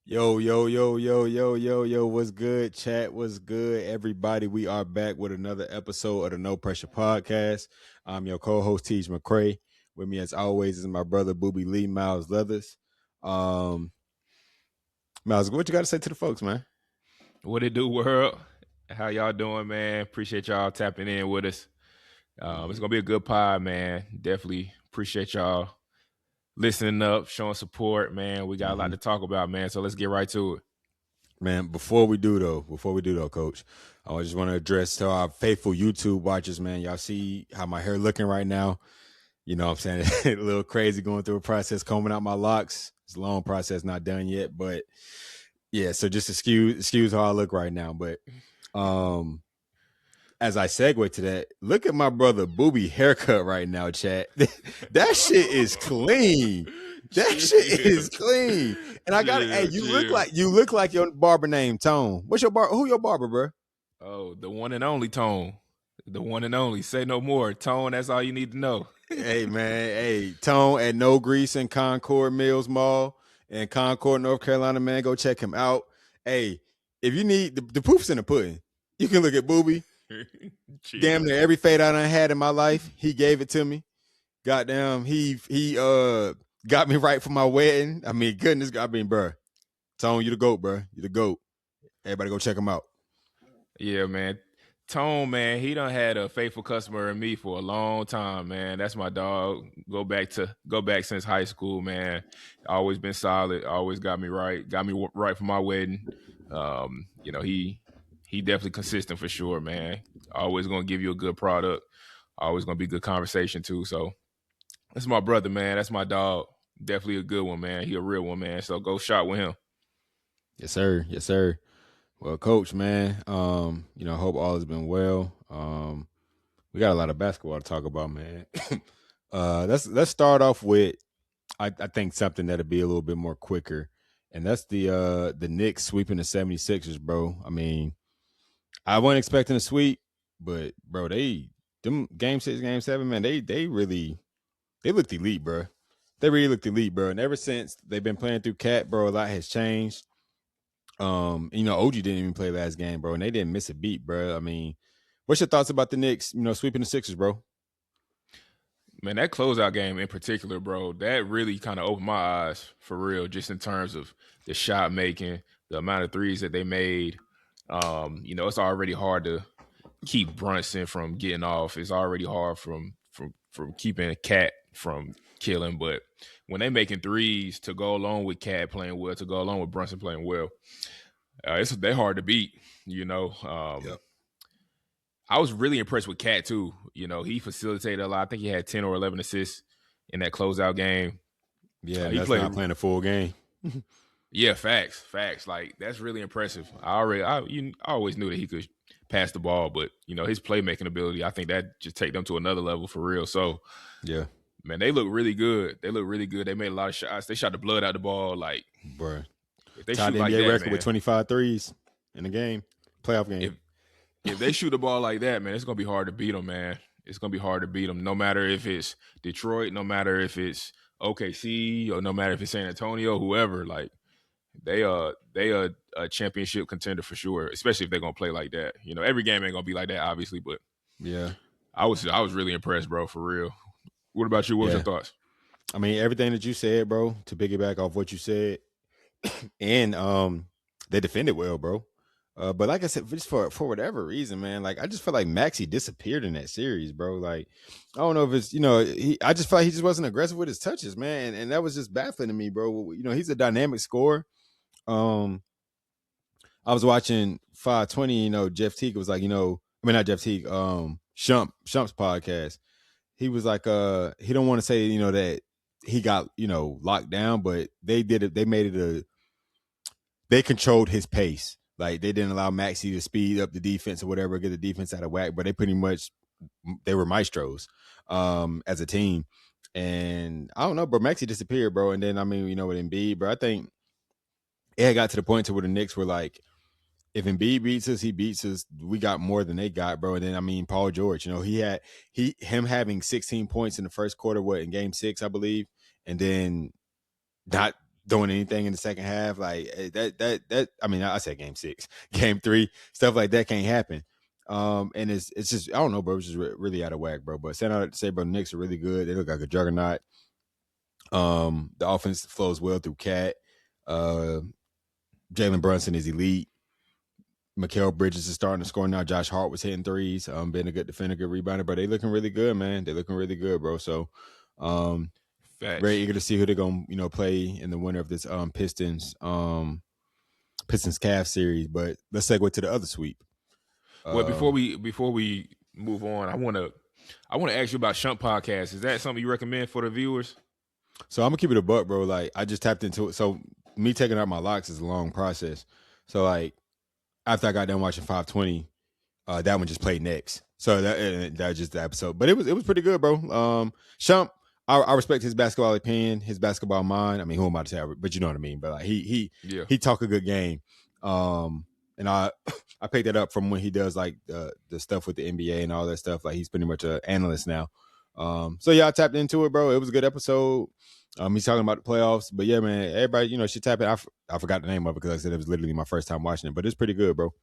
Yo, yo, yo, yo, yo, yo, yo, what's good, chat? What's good, everybody? We are back with another episode of the No Pressure Podcast. I'm your co-host, Tej McCray. With me, as always, is my brother, Booby Lee Miles Leathers. Miles, what you got to say to the folks, man? What it do, world? How y'all doing, man? Appreciate y'all tapping in with us. It's gonna be a good pod, man. Definitely appreciate y'all listening up, showing support, man. We got a lot to talk about, man. So let's get right to it. Man, before we do though, Coach, I just want to address to our faithful YouTube watchers, man. Y'all see how my hair looking right now? You know what I'm saying? A little crazy going through a process, combing out my locks. It's a long process, not done yet, but yeah, so just excuse how I look right now. But as I segue to that, look at my brother Booby haircut right now, chat. That shit is clean. That shit is clean. And I got hey, you look like your barber named Tone. What's your who your barber, bro? Oh, the one and only Tone. The one and only. Say no more. Tone, that's all you need to know. Hey man, hey, Tone at No Grease in Concord Mills Mall in Concord, North Carolina, man. Go check him out. Hey, if you need the proof's in the pudding, you can look at Booby. Damn near every fade I done had in my life, he gave it to me. Goddamn, he got me right for my wedding. I mean, goodness, bro. Tone, you the GOAT, bro. You the GOAT. Everybody go check him out. Yeah, man. Tone, man, he done had a faithful customer in me for a long time, man. That's my dog. Go back since high school, man. Always been solid. Always got me right for my wedding. He definitely consistent for sure, man. Always gonna give you a good product. Always gonna be good conversation too. So that's my brother, man. That's my dog. Definitely a good one, man. He a real one, man. So go shop with him. Yes, sir. Yes, sir. Well, Coach, man, hope all has been well. We got a lot of basketball to talk about, man. Let's start off with I think something that'll be a little bit more quicker, and that's the Knicks sweeping the 76ers, bro. I mean, I wasn't expecting a sweep, but bro, them game 6, game 7, man, they looked elite, bro. They really looked elite, bro. And ever since they've been playing through Cat, bro, a lot has changed. OG didn't even play last game, bro, and they didn't miss a beat, bro. I mean, what's your thoughts about the Knicks, sweeping the Sixers, bro? Man, that closeout game in particular, bro, that really kind of opened my eyes for real, just in terms of the shot making, the amount of threes that they made. It's already hard to keep Brunson from getting off. It's already hard from keeping Cat from killing. But when they making threes to go along with Cat playing well, to go along with Brunson playing well, they're hard to beat. Yep. I was really impressed with Cat too. He facilitated a lot. I think he had 10 or 11 assists in that closeout game. Yeah, he played not playing a full game. Yeah, facts. Like, that's really impressive. I always knew that he could pass the ball, but his playmaking ability, I think that just take them to another level for real. So yeah, man, they look really good. They made a lot of shots. They shot the blood out the ball. Like, bro, if they tied shoot the like NBA that, record man, with 25 threes in the game, playoff game. If they shoot the ball like that, man, it's gonna be hard to beat them, man. It's gonna be hard to beat them, no matter if it's Detroit, no matter if it's OKC, or no matter if it's San Antonio, whoever. Like, they are a championship contender for sure, especially if they're gonna play like that. Every game ain't gonna be like that, obviously, but yeah, I was really impressed, bro, for real. What about you? What was your thoughts? I mean, everything that you said, bro, to piggyback off what you said, and they defended well, bro. But like I said, just for whatever reason, man, like I just feel like Maxey disappeared in that series, bro. Like, I don't know if it's I just felt like he just wasn't aggressive with his touches, man, and that was just baffling to me, bro. He's a dynamic scorer. I was watching 520. Jeff Teague was like, not Jeff Teague, Shump's podcast. He was like, he don't want to say, that he got, locked down, but they did it. They made it they controlled his pace. Like, they didn't allow Maxey to speed up the defense or whatever, get the defense out of whack, but they were maestros as a team. And I don't know, bro, Maxey disappeared, bro. And then, with Embiid, bro, I think it got to the point to where the Knicks were like, if Embiid beats us, he beats us. We got more than they got, bro. And then, Paul George, him having 16 points in the first quarter, in game 6, I believe, and then not doing anything in the second half. Like that. I mean, I said game 6, game 3, stuff like that can't happen. And it's just I don't know, bro. It's just really out of whack, bro. But saying out to say, bro, the Knicks are really good. They look like a juggernaut. The offense flows well through Cat. Jalen Brunson is elite. Mikal Bridges is starting to score now. Josh Hart was hitting threes, being a good defender, good rebounder, but they looking really good, man. They looking really good, bro. So, very Facts. eager to see who they're gonna, play in the winner of this Pistons Cavs series. But let's segue to the other sweep. Well, before we move on, I want to ask you about Shunt Podcast. Is that something you recommend for the viewers? So I'm gonna keep it a buck, bro. Like I just tapped into it. So me taking out my locks is a long process. So like after I got done watching 520, that one just played next. So that was just the episode. But it was pretty good, bro. Shump, I respect his basketball opinion, his basketball mind. I mean, who am I to say? But you know what I mean. But like he talk a good game. And I picked that up from when he does like the stuff with the NBA and all that stuff. Like he's pretty much an analyst now. So yeah, I tapped into it, bro. It was a good episode. He's talking about the playoffs, but yeah, man, everybody, should tap it. I forgot the name of it because I said it was literally my first time watching it, but it's pretty good, bro.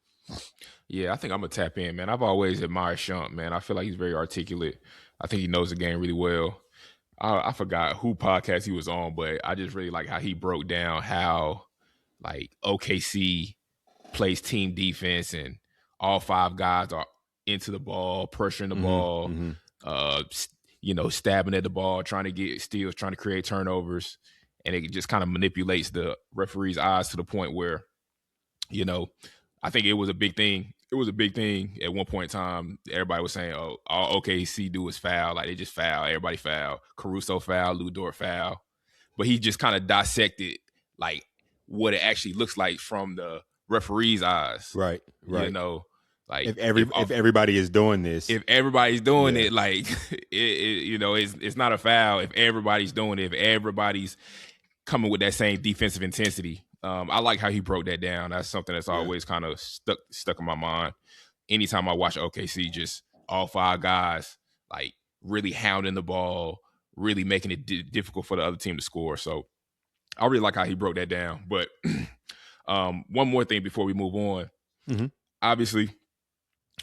Yeah, I think I'm gonna tap in, man. I've always admired Shump, man. I feel like he's very articulate. I think he knows the game really well. I forgot who podcast he was on, but I just really like how he broke down how like OKC plays team defense and all 5 guys are into the ball, pressuring the ball, stabbing at the ball, trying to get steals, trying to create turnovers, and it just kind of manipulates the referee's eyes to the point where, I think it was a big thing. It was a big thing at one point in time. Everybody was saying, "Oh, all OKC do is foul. Like they just foul. Everybody foul. Caruso foul. Lou Dort foul." But he just kind of dissected like what it actually looks like from the referee's eyes. Right. Like if everybody is doing this, if everybody's doing it, like it's not a foul. If everybody's doing it, if everybody's coming with that same defensive intensity. I like how he broke that down. That's something that's always kind of stuck in my mind. Anytime I watch OKC, just all 5 guys like really hounding the ball, really making it difficult for the other team to score. So I really like how he broke that down. But one more thing before we move on. Mm-hmm. Obviously,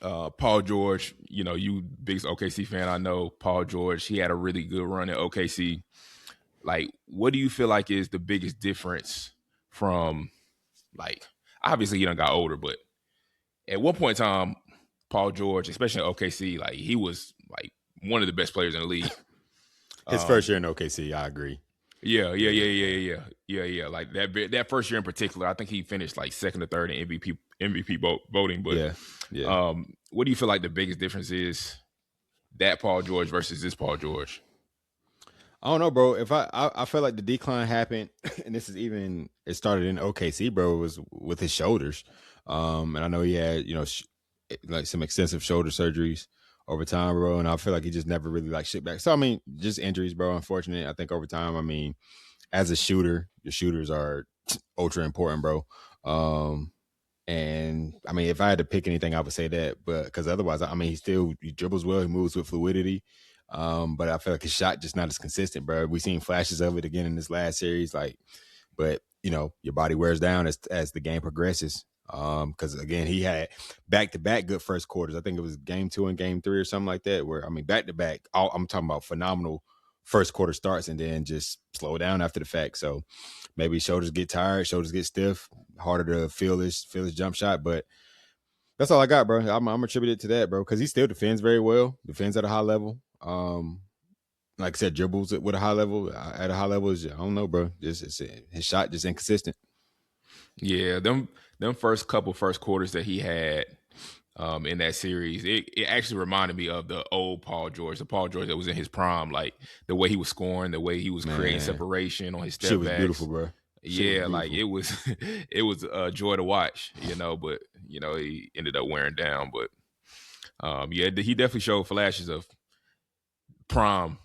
Paul George, you biggest OKC fan I know, Paul George, he had a really good run at OKC. Like, what do you feel like is the biggest difference from, like, obviously he done got older, but at one point in time, Paul George, especially in OKC, like he was like one of the best players in the league. His first year in OKC, I agree. Yeah. Like that first year in particular, I think he finished like second or third in MVP voting. But what do you feel like the biggest difference is that Paul George versus this Paul George? I don't know, bro. If I feel like the decline happened, and it started in OKC, bro. It was with his shoulders, and I know he had like some extensive shoulder surgeries over time, bro. And I feel like he just never really like shit back. So I mean, just injuries, bro. Unfortunate. I think over time, I mean, as a shooter, the shooters are ultra important, bro. And I mean, if I had to pick anything, I would say that, but because otherwise, I mean, he dribbles well, he moves with fluidity. But I feel like his shot just not as consistent, bro. We seen flashes of it again in this last series, but your body wears down as the game progresses. Because again, he had back-to-back good first quarters. I think it was game 2 and game 3 or something like that. Where I mean, back-to-back. I'm talking about phenomenal first quarter starts and then just slow down after the fact. So maybe shoulders get tired, shoulders get stiff, harder to feel his jump shot, but. That's all I got, bro. I'm attributed to that, bro, because he still defends very well, defends at a high level. Like I said, dribbles with a high level. At a high level, I don't know, bro. His shot just inconsistent. Yeah, them first quarters that he had in that series, it actually reminded me of the old Paul George, the Paul George that was in his prime, like the way he was scoring, the way he was creating separation on his step Shit was backs. beautiful, bro. Yeah, like it was a joy to watch, but he ended up wearing down. But he definitely showed flashes of prime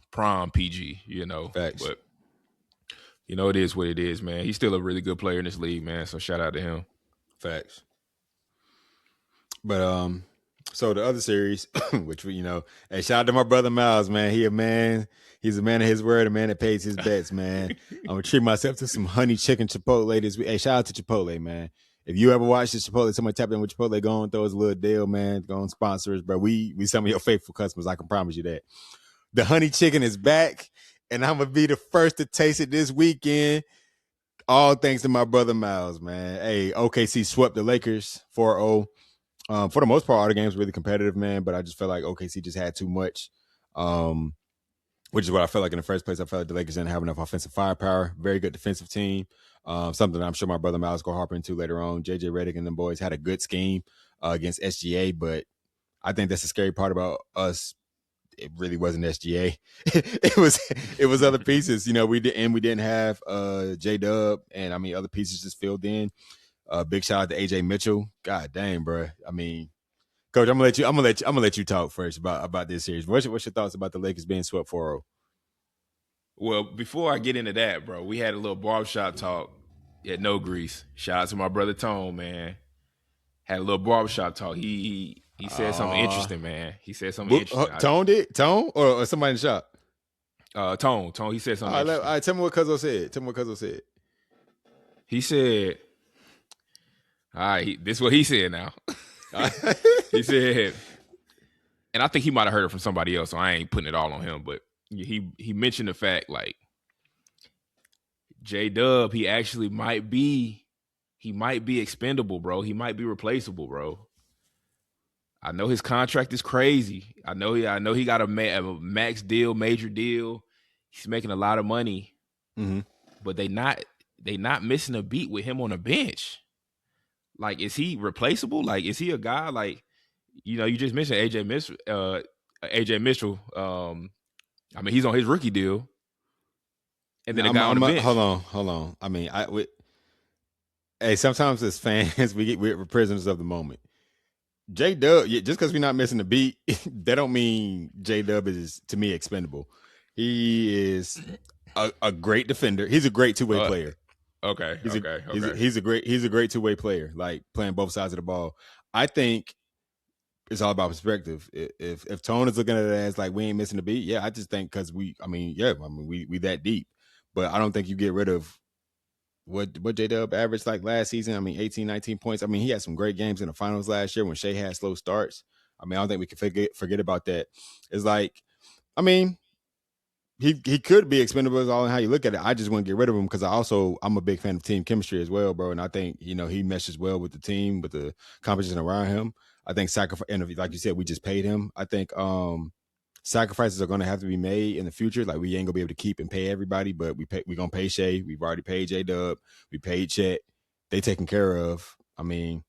PG, Facts. But it is what it is, man. He's still a really good player in this league, man. So shout out to him. Facts. But So the other series, which we, hey, shout out to my brother Miles, man. He a man. He's a man of his word, a man that pays his bets, man. I'm gonna treat myself to some honey chicken Chipotle this week. Hey, shout out to Chipotle, man. If you ever watch this Chipotle, somebody tap in with Chipotle, go and throw us a little deal, man. Go and sponsor us, bro. We some of your faithful customers. I can promise you that. The honey chicken is back, and I'm gonna be the first to taste it this weekend. All thanks to my brother Miles, man. Hey, OKC swept the Lakers 4-0. For the most part, all the games were really competitive, man. But I just felt like OKC just had too much, which is what I felt like in the first place. I felt like the Lakers didn't have enough offensive firepower. Very good defensive team. Something that I'm sure my brother Miles will harp into later on. JJ Redick and them boys had a good scheme against SGA, but I think that's the scary part about us. It really wasn't SGA. it was other pieces. We didn't have J Dub, and I mean other pieces just filled in. Big shout out to AJ Mitchell. God damn, bro. I mean, Coach, I'm gonna let you talk first about this series. What's your thoughts about the Lakers being swept 4-0? Well, before I get into that, bro, we had a little barbershop talk at No Grease. Shout out to my brother Tone, man. Had a little barbershop talk. He said something interesting, man. He said something interesting. Tone did? Tone or somebody in the shop? Tone. He said something interesting. All right, tell me what Cuzzo said. He said, all right, this is what he said now. He said, and I think he might have heard it from somebody else, so I ain't putting it all on him, but he mentioned the fact, like, J-Dub, he actually might be expendable, bro. He might be replaceable, bro. I know his contract is crazy. I know he got a max deal, major deal. He's making a lot of money, but they not missing a beat with him on the bench. Like, is he replaceable? Like, is he a guy like, you just mentioned AJ Mitchell. I mean, he's on his rookie deal, and then a guy on the bench. Hold on. I mean, hey, sometimes as fans we're prisoners of the moment. J Dub, just because we're not missing a beat, that don't mean J Dub is, to me, expendable. He is a great defender. He's a great two-way player. Okay. He's a great two-way player, like playing both sides of the ball. I think it's all about perspective. If Tone is looking at it as like we ain't missing a beat, yeah, I just think because we that deep. But I don't think you get rid of what J-Dub averaged like last season. I mean, 18, 19 points. I mean, he had some great games in the finals last year when Shea had slow starts. I mean, I don't think we can forget about that. It's like, I mean, he could be expendable, is all in how you look at it. I just want to get rid of him because I'm a big fan of team chemistry as well, bro. And I think, he meshes well with the team, with the competition around him. I think sacrifice, and like you said, we just paid him. I think sacrifices are going to have to be made in the future. Like, we ain't gonna be able to keep and pay everybody, but we're gonna pay Shea. We've already paid J-Dub. We paid Chet. They taken care of. I mean,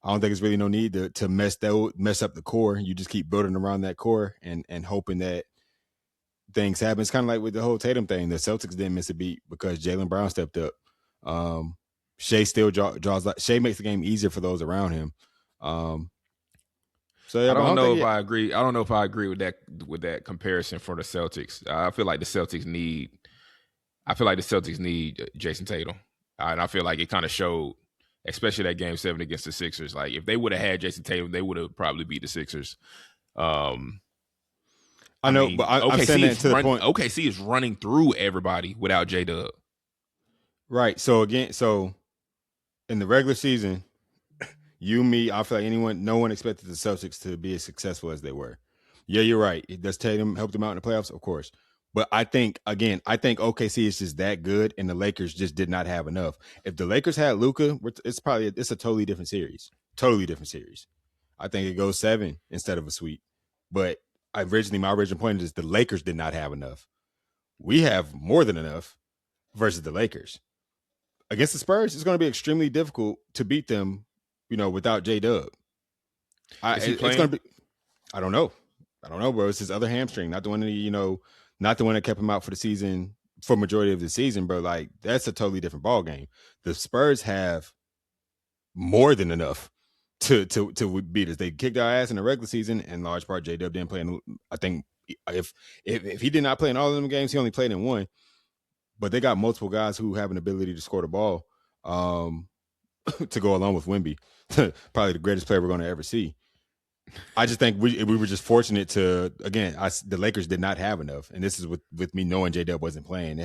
I don't think there's really no need to mess up the core. You just keep building around that core and hoping that things happen. It's kind of like with the whole Tatum thing. The Celtics didn't miss a beat because Jaylen Brown stepped up. Shea still draws. Shea makes the game easier for those around him. So yeah, I don't know if I agree. I don't know if I agree with that comparison for the Celtics. I feel like the Celtics need Jason Tatum, and I feel like it kind of showed, especially that Game 7 against the Sixers. Like, if they would have had Jason Tatum, they would have probably beat the Sixers. I know, but I'm saying that to the point. OKC is running through everybody without J-Dub. Right. So in the regular season, me, I feel like no one expected the Celtics to be as successful as they were. Yeah, you're right. Does Tatum help them out in the playoffs? Of course. But I think OKC is just that good, and the Lakers just did not have enough. If the Lakers had Luka, it's a totally different series. Totally different series. I think it goes 7 instead of a sweep. But my original point is the Lakers did not have enough. We have more than enough versus the Lakers. Against the Spurs, it's going to be extremely difficult to beat them, without J-Dub. It's going to be. I don't know, bro. It's his other hamstring, not the one that not the one that kept him out for the season, for majority of the season, bro. Like, that's a totally different ball game. The Spurs have more than enough to beat us. They kicked our ass in the regular season, in large part J-Dub didn't play in. I think if he did not play in all of them games, he only played in one. But they got multiple guys who have an ability to score the ball, to go along with Wemby, probably the greatest player we're going to ever see. I just think we were just fortunate to, again, the Lakers did not have enough, and this is with me knowing J-Dub wasn't playing.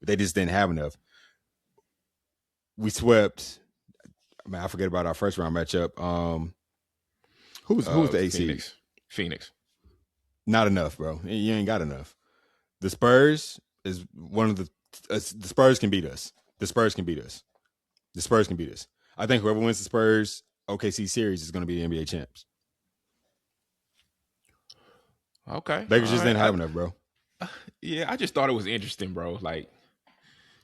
They just didn't have enough. We swept. I mean, I forget about our first round matchup. Who was the AC? Phoenix. Not enough, bro. You ain't got enough. The Spurs is one of the Spurs can beat us. The Spurs can beat us. The Spurs can beat us. I think whoever wins the Spurs OKC series is going to be the NBA champs. Okay. Lakers just didn't have enough, bro. Yeah, I just thought it was interesting, bro. Like,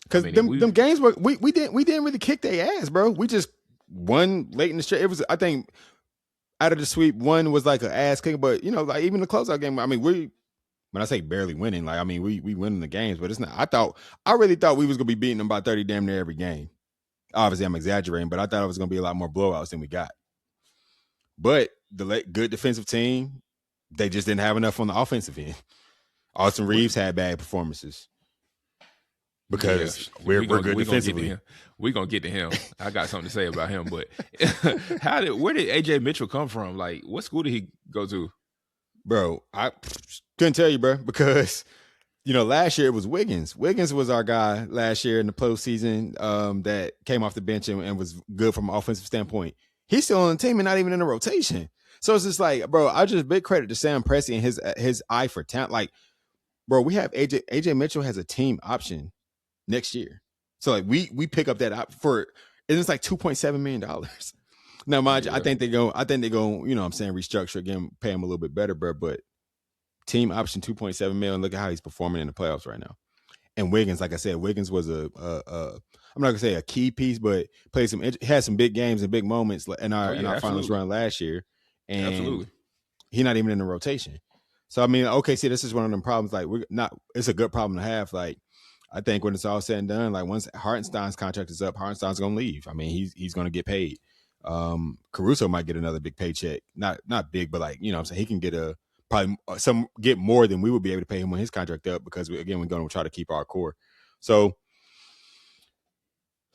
because them games were we didn't really kick their ass, bro. We just won late in the stretch. It was, I think, out of the sweep, one was like an ass kick, but like even the closeout game. I mean, when I say barely winning, like I mean we winning the games, but it's not. I really thought we was gonna be beating them by 30 damn near every game. Obviously, I'm exaggerating, but I thought it was gonna be a lot more blowouts than we got. But the good defensive team, they just didn't have enough on the offensive end. Austin Reaves had bad performances because we're good defensively. We're gonna get to him. I got something to say about him, but where did AJ Mitchell come from? Like, what school did he go to? Bro, I couldn't tell you, bro, because last year it was Wiggins. Wiggins was our guy last year in the postseason that came off the bench and was good from an offensive standpoint. He's still on the team and not even in the rotation. So it's just like, bro, I just big credit to Sam Presti and his eye for talent. Like, bro, we have AJ Mitchell has a team option next year. So like we pick up that op for it's like $2.7 million. Now, mind you, I think they go, restructure again, pay him a little bit better, bro. But team option $2.7 million. Look at how he's performing in the playoffs right now. And Wiggins, like I said, Wiggins was I'm not gonna say a key piece, but had some big games and big moments in our finals run last year. And absolutely, he's not even in the rotation. So I mean, okay, see, this is one of them problems. Like it's a good problem to have. Like I think when it's all said and done, like once Hartenstein's contract is up, Hartenstein's gonna leave. I mean, he's gonna get paid. Caruso might get another big paycheck, not big, but like I'm saying, he can get get more than we would be able to pay him when his contract up because we're going to try to keep our core. So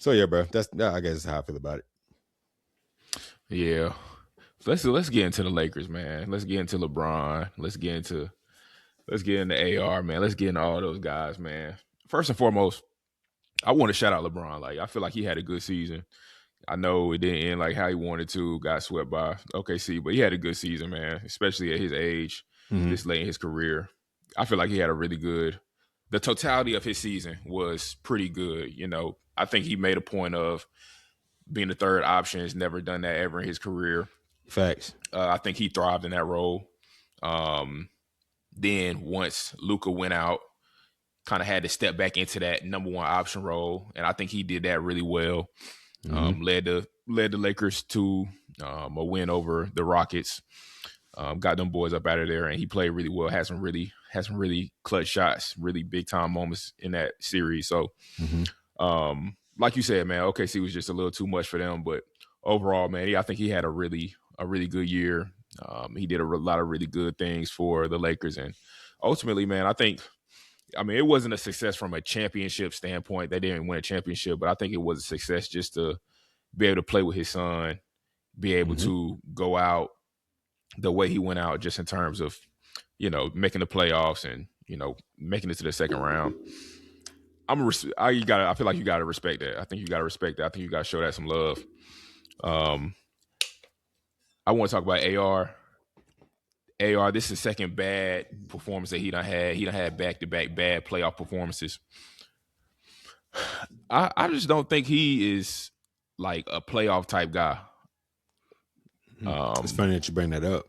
yeah, bro, I guess that's how I feel about it. Yeah. Let's get into the Lakers, man. Let's get into LeBron. Let's get into AR, man. Let's get into all those guys, man. First and foremost, I want to shout out LeBron. Like, I feel like he had a good season. I know it didn't end like how he wanted to, got swept by OKC, but he had a good season, man, especially at his age, this late in his career. I feel like he had the totality of his season was pretty good. I think he made a point of being the third option. He's never done that ever in his career. Facts. I think he thrived in that role. Then once Luka went out, kind of had to step back into that number one option role, and I think he did that really well. Led the Lakers to a win over the Rockets. Got them boys up out of there, and he played really well. Had some really clutch shots, really big time moments in that series. So, like you said, man, OKC was just a little too much for them. But overall, man, I think he had a really good year. He did a lot of really good things for the Lakers, and ultimately, man, I mean, it wasn't a success from a championship standpoint. They didn't win a championship, but I think it was a success just to be able to play with his son, be able to go out the way he went out, just in terms of, making the playoffs and, making it to the second round. I feel like you got to respect that. I think you got to respect that. I think you got to show that some love. I want to talk about AR. This is the second bad performance that he done had. He done had back-to-back bad playoff performances. I just don't think he is like a playoff type guy. It's funny that you bring that up.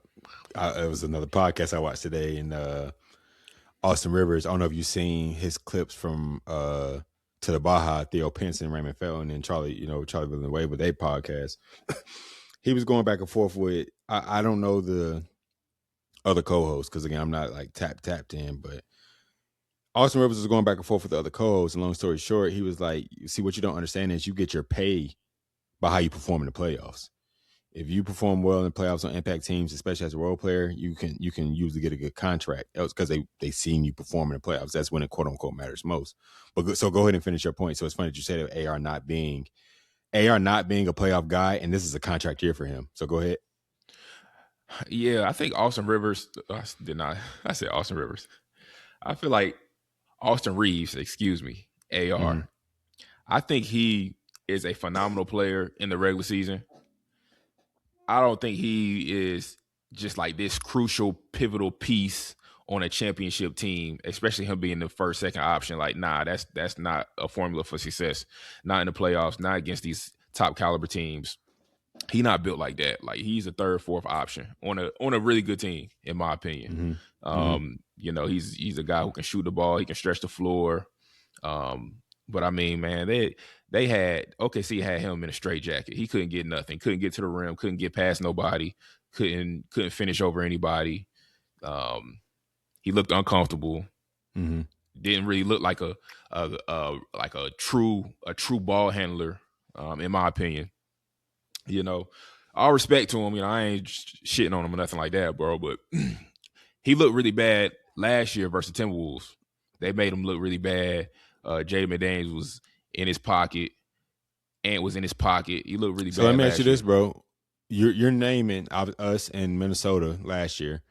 It was another podcast I watched today, and Austin Rivers. I don't know if you've seen his clips from To the Baja, Theo Pinson, Raymond Felton, and Charlie Villanueva with their podcast. He was going back and forth with, I don't know the other co-hosts, because again, I'm not like tapped in, but Austin Rivers was going back and forth with the other co-hosts, and long story short, he was like, see, what you don't understand is you get your pay by how you perform in the playoffs. If you perform well in the playoffs on impact teams, especially as a role player, you can usually get a good contract because they seen you perform in the playoffs. That's when it quote unquote matters most. But so go ahead and finish your point. So it's funny that you said AR not being a playoff guy, and this is a contract year for him. So go ahead. Yeah, I think Austin Rivers. I did not. I said Austin Rivers. I feel like Austin Reaves. Excuse me. Mm-hmm. AR. I think he is a phenomenal player in the regular season. I don't think he is just like this crucial, pivotal piece on a championship team, especially him being the first, second option. Like, nah, that's not a formula for success. Not in the playoffs, not against these top caliber teams. He not built like that. Like he's a third, fourth option on a really good team, in my opinion. Mm-hmm. Mm-hmm. He's a guy who can shoot the ball, he can stretch the floor. But I mean, man, they had OKC had him in a straitjacket. He couldn't get nothing, couldn't get to the rim, couldn't get past nobody, couldn't finish over anybody. Um, he looked uncomfortable. Mm-hmm. Didn't really look like like a true ball handler, in my opinion. You know, all respect to him. You know, I ain't shitting on him or nothing like that, bro. But he looked really bad last year versus TWolves. They made him look really bad. Jaden McDaniels was in his pocket. Ant was in his pocket. He looked really So let bad me ask last you year. this, bro. You're naming us in Minnesota last year.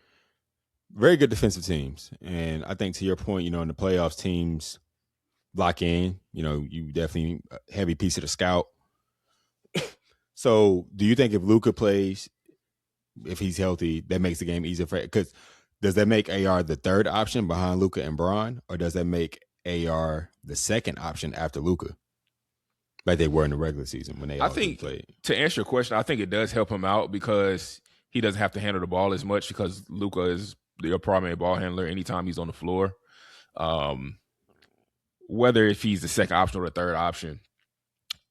Very good defensive teams. And I think to your point, in the playoffs, teams lock in. You definitely a heavy piece of the scout. So do you think if Luka plays, if he's healthy, that makes the game easier for? Because does that make AR the third option behind Luka and Bron, or does that make AR the second option after Luka, like they were in the regular season when they I all three think played? to answer your question, I think it does help him out because he doesn't have to handle the ball as much because Luka is the primary ball handler anytime he's on the floor. Um, whether if he's the second option or the third option,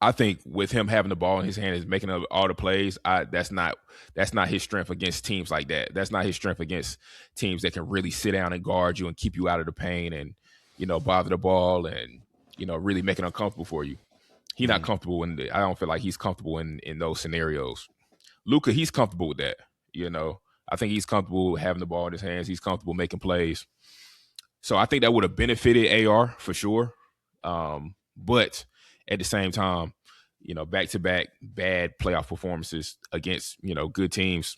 I think with him having the ball in his hand is making up all the plays. That's not his strength against teams like that. That's not his strength against teams that can really sit down and guard you and keep you out of the paint and bother the ball and really make it uncomfortable for you. He's not comfortable I don't feel like he's comfortable in those scenarios. Luka, he's comfortable with that. I think he's comfortable having the ball in his hands. He's comfortable making plays. So I think that would have benefited AR for sure. But at the same time, back to back bad playoff performances against, good teams.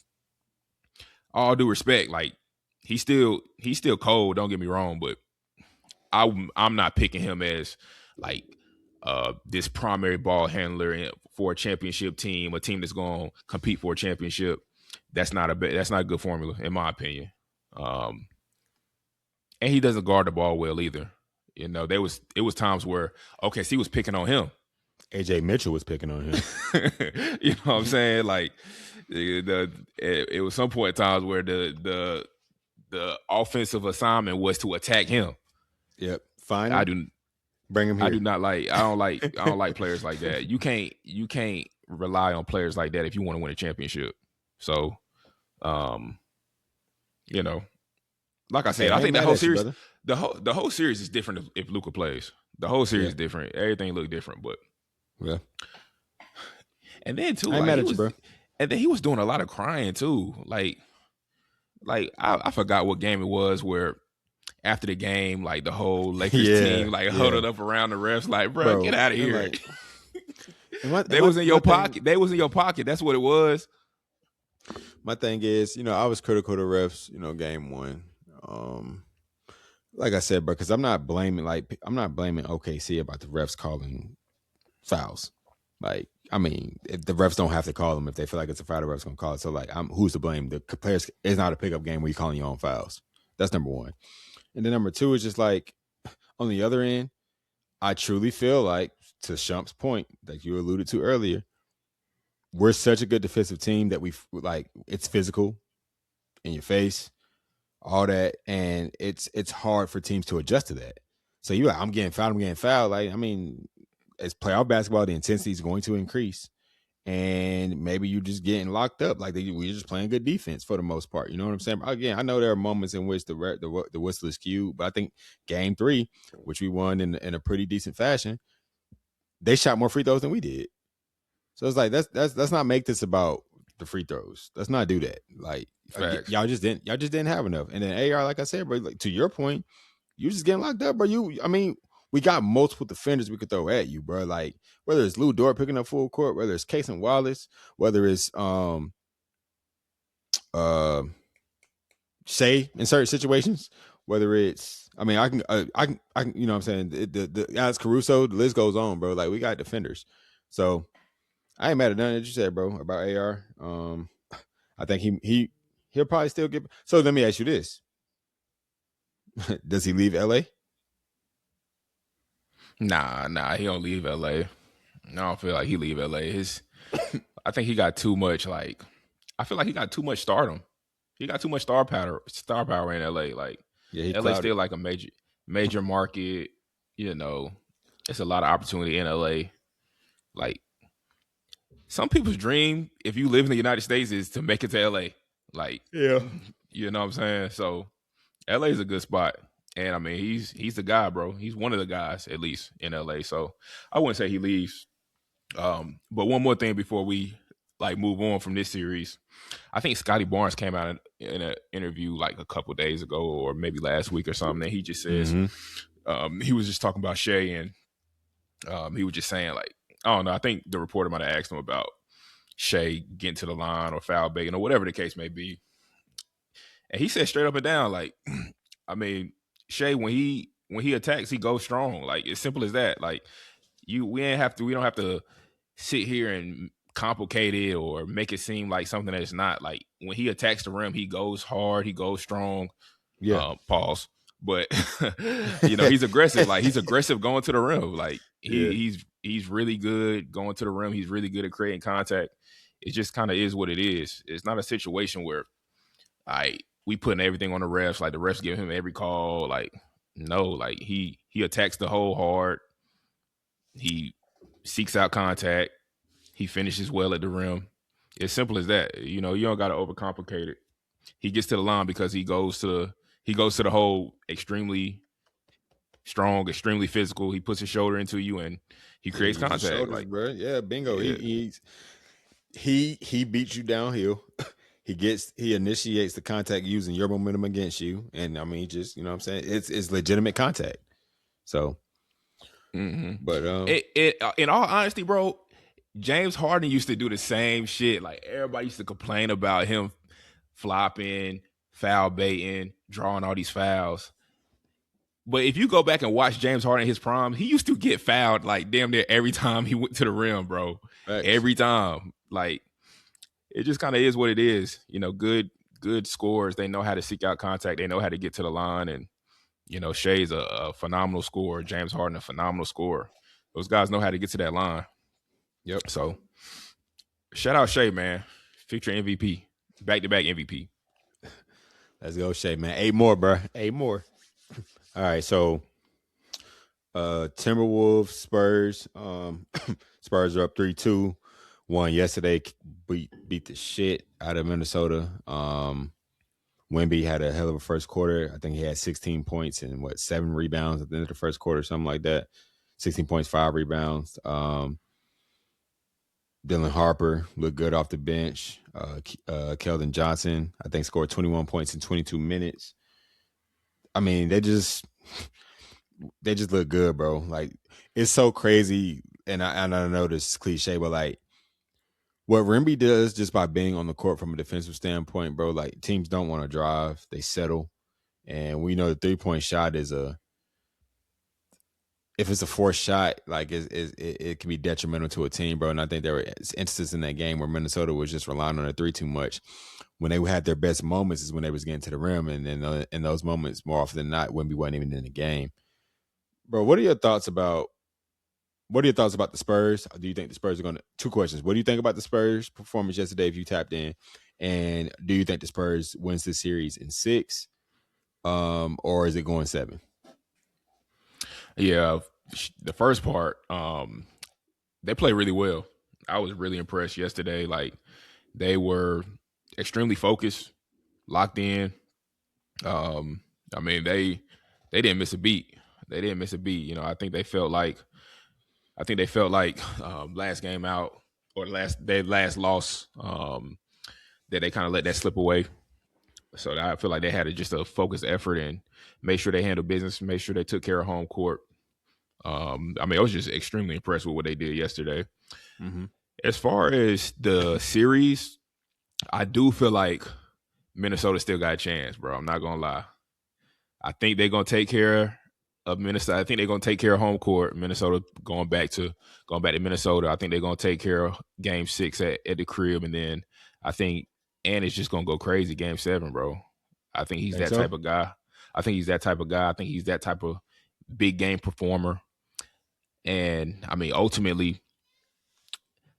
All due respect, like he's still cold, don't get me wrong, but I'm not picking him as like this primary ball handler for a championship team, a team that's going to compete for a championship. That's not a good formula in my opinion. And he doesn't guard the ball well either. It was times where OKC was picking on him. AJ Mitchell was picking on him. You know what I'm saying? Like it was some point in times where the offensive assignment was to attack him. Yep. Fine. I do Bring him here. I don't like players like that. You can't rely on players like that if you want to win a championship. So, like I said, I think the whole series, the whole series is different if Luka plays. The whole series is different. Everything looked different, but yeah. And then too, I ain't mad at you, bro. And then he was doing a lot of crying too. Like I forgot what game it was where after the game, like the whole Lakers team huddled up around the refs, like, bro, get out of here. They was in your pocket. They was in your pocket. That's what it was. My thing is, I was critical to refs, game one. Like I said, bro, because I'm not blaming OKC about the refs calling fouls. Like, I mean, if the refs don't have to call them if they feel like it's a foul, the refs gonna call it. So, like, who's to blame? The players. It's not a pickup game where you're calling your own fouls. That's number one. And then number two is just like, on the other end, I truly feel like, to Shump's point that you alluded to earlier, we're such a good defensive team that it's physical, in your face, all that, and it's hard for teams to adjust to that. So I'm getting fouled. Like, I mean, it's playoff basketball, the intensity is going to increase, and maybe you're just getting locked up. Like, we're just playing good defense for the most part. You know what I'm saying? Again, I know there are moments in which the whistle is skewed, but I think game 3, which we won in a pretty decent fashion, they shot more free throws than we did. So it's like let's not make this about the free throws. Let's not do that. Like, y'all just didn't have enough. And then AR, like I said, bro, like, to your point, you just getting locked up, bro. We got multiple defenders we could throw at you, bro. Like, whether it's Lou Dort picking up full court, whether it's Case and Wallace, whether it's uh, Shea in certain situations. Whether it's, I mean, I can, you know what I'm saying? The Alex Caruso, the list goes on, bro. Like, we got defenders. So I ain't mad at none that you said, bro, about AR. I think he'll probably still get. So let me ask you this: does he leave LA? Nah, he don't leave LA. I don't feel like he leave LA. I think he got too much. Like, I feel like he got too much stardom. He got too much star power in LA. Like, Yeah, he LA clouded. still like a major market. It's a lot of opportunity in LA. Like, some people's dream, if you live in the United States, is to make it to LA. Like, Yeah. you know what I'm saying? So LA is a good spot. And I mean, he's the guy, bro. He's one of the guys, at least in LA. So I wouldn't say he leaves. But one more thing before we like move on from this series. I think Scotty Barnes came out in an interview like a couple days ago or maybe last week or something. And he just says, he was just talking about Shea, and he was just saying, like, I don't know. I think the reporter might have asked him about Shea getting to the line or foul baiting or whatever the case may be. And he said straight up and down, like, I mean, Shea, when he attacks, he goes strong. Like, as simple as that. Like, we don't have to sit here and complicate it or make it seem like something that it's not. Like, when he attacks the rim, he goes hard, he goes strong. Yeah. Pause. But he's aggressive. Like, he's aggressive going to the rim. Like, Yeah. he's really good going to the rim. He's really good at creating contact. It just kind of is what it is. It's not a situation where we putting everything on the refs. Like, the refs give him every call. Like, no, like he attacks the hole hard. He seeks out contact. He finishes well at the rim. As simple as that. You don't got to overcomplicate it. He gets to the line because he goes to the hole extremely strong, extremely physical. He puts his shoulder into you and he creates Use your contact. shoulders, Like, bro. Yeah, bingo. yeah. He beats you downhill. He initiates the contact using your momentum against you, and I mean, just, you know what I'm saying, it's legitimate contact. So, but in all honesty, bro, James Harden used to do the same shit. Like, everybody used to complain about him flopping, foul baiting, drawing all these fouls. But if you go back and watch James Harden in his prime, he used to get fouled like damn near every time he went to the rim, bro. facts. Every time. Like, it just kind of is what it is. Good scorers, they know how to seek out contact. They know how to get to the line. And, Shea's a phenomenal scorer. James Harden, a phenomenal scorer. Those guys know how to get to that line. Yep. So, shout out Shea, man. Future MVP. Back-to-back MVP. Let's go, Shea, man. 8 more, bro. 8 more. All right, so Timberwolves, Spurs. Spurs are up 3-2. Won yesterday. Beat the shit out of Minnesota. Wemby had a hell of a first quarter. I think he had 16 points and 7 rebounds at the end of the first quarter, something like that. 16 points, 5 rebounds. Dylan Harper looked good off the bench. Keldon Johnson, I think, scored 21 points in 22 minutes. I mean, they just look good, bro. Like, it's so crazy, and I know this is cliche, but like, what Wemby does just by being on the court from a defensive standpoint, bro, like, teams don't want to drive, they settle, and we know the 3-point shot is if it's a forced shot, like, it can be detrimental to a team, bro. And I think there were instances in that game where Minnesota was just relying on the 3 too much. When they had their best moments is when they was getting to the rim, and then in those moments, more often than not, Wemby wasn't even in the game. Bro, what are your thoughts about the Spurs? Do you think the Spurs are going to? 2 questions. What do you think about the Spurs' performance yesterday? If you tapped in, and do you think the Spurs wins this series in 6, or is it going 7? Yeah, the first part, they play really well. I was really impressed yesterday. Like, they were extremely focused, locked in. I mean, they didn't miss a beat. I think they felt like last game out, or their last loss, that they kind of let that slip away. So I feel like they had just a focused effort and made sure they handled business, made sure they took care of home court. I mean, I was just extremely impressed with what they did yesterday. Mm-hmm. As far as the series, I do feel like Minnesota still got a chance, bro. I'm not gonna lie. I think they're gonna take care of Minnesota. I think they're gonna take care of home court. Minnesota going back to Minnesota. I think they're gonna take care of Game 6 at the crib, and then I think it's just gonna go crazy Game 7, bro. I think he's Think that so? type of guy. I think he's that type of guy. I think he's that type of big game performer. And I mean, ultimately,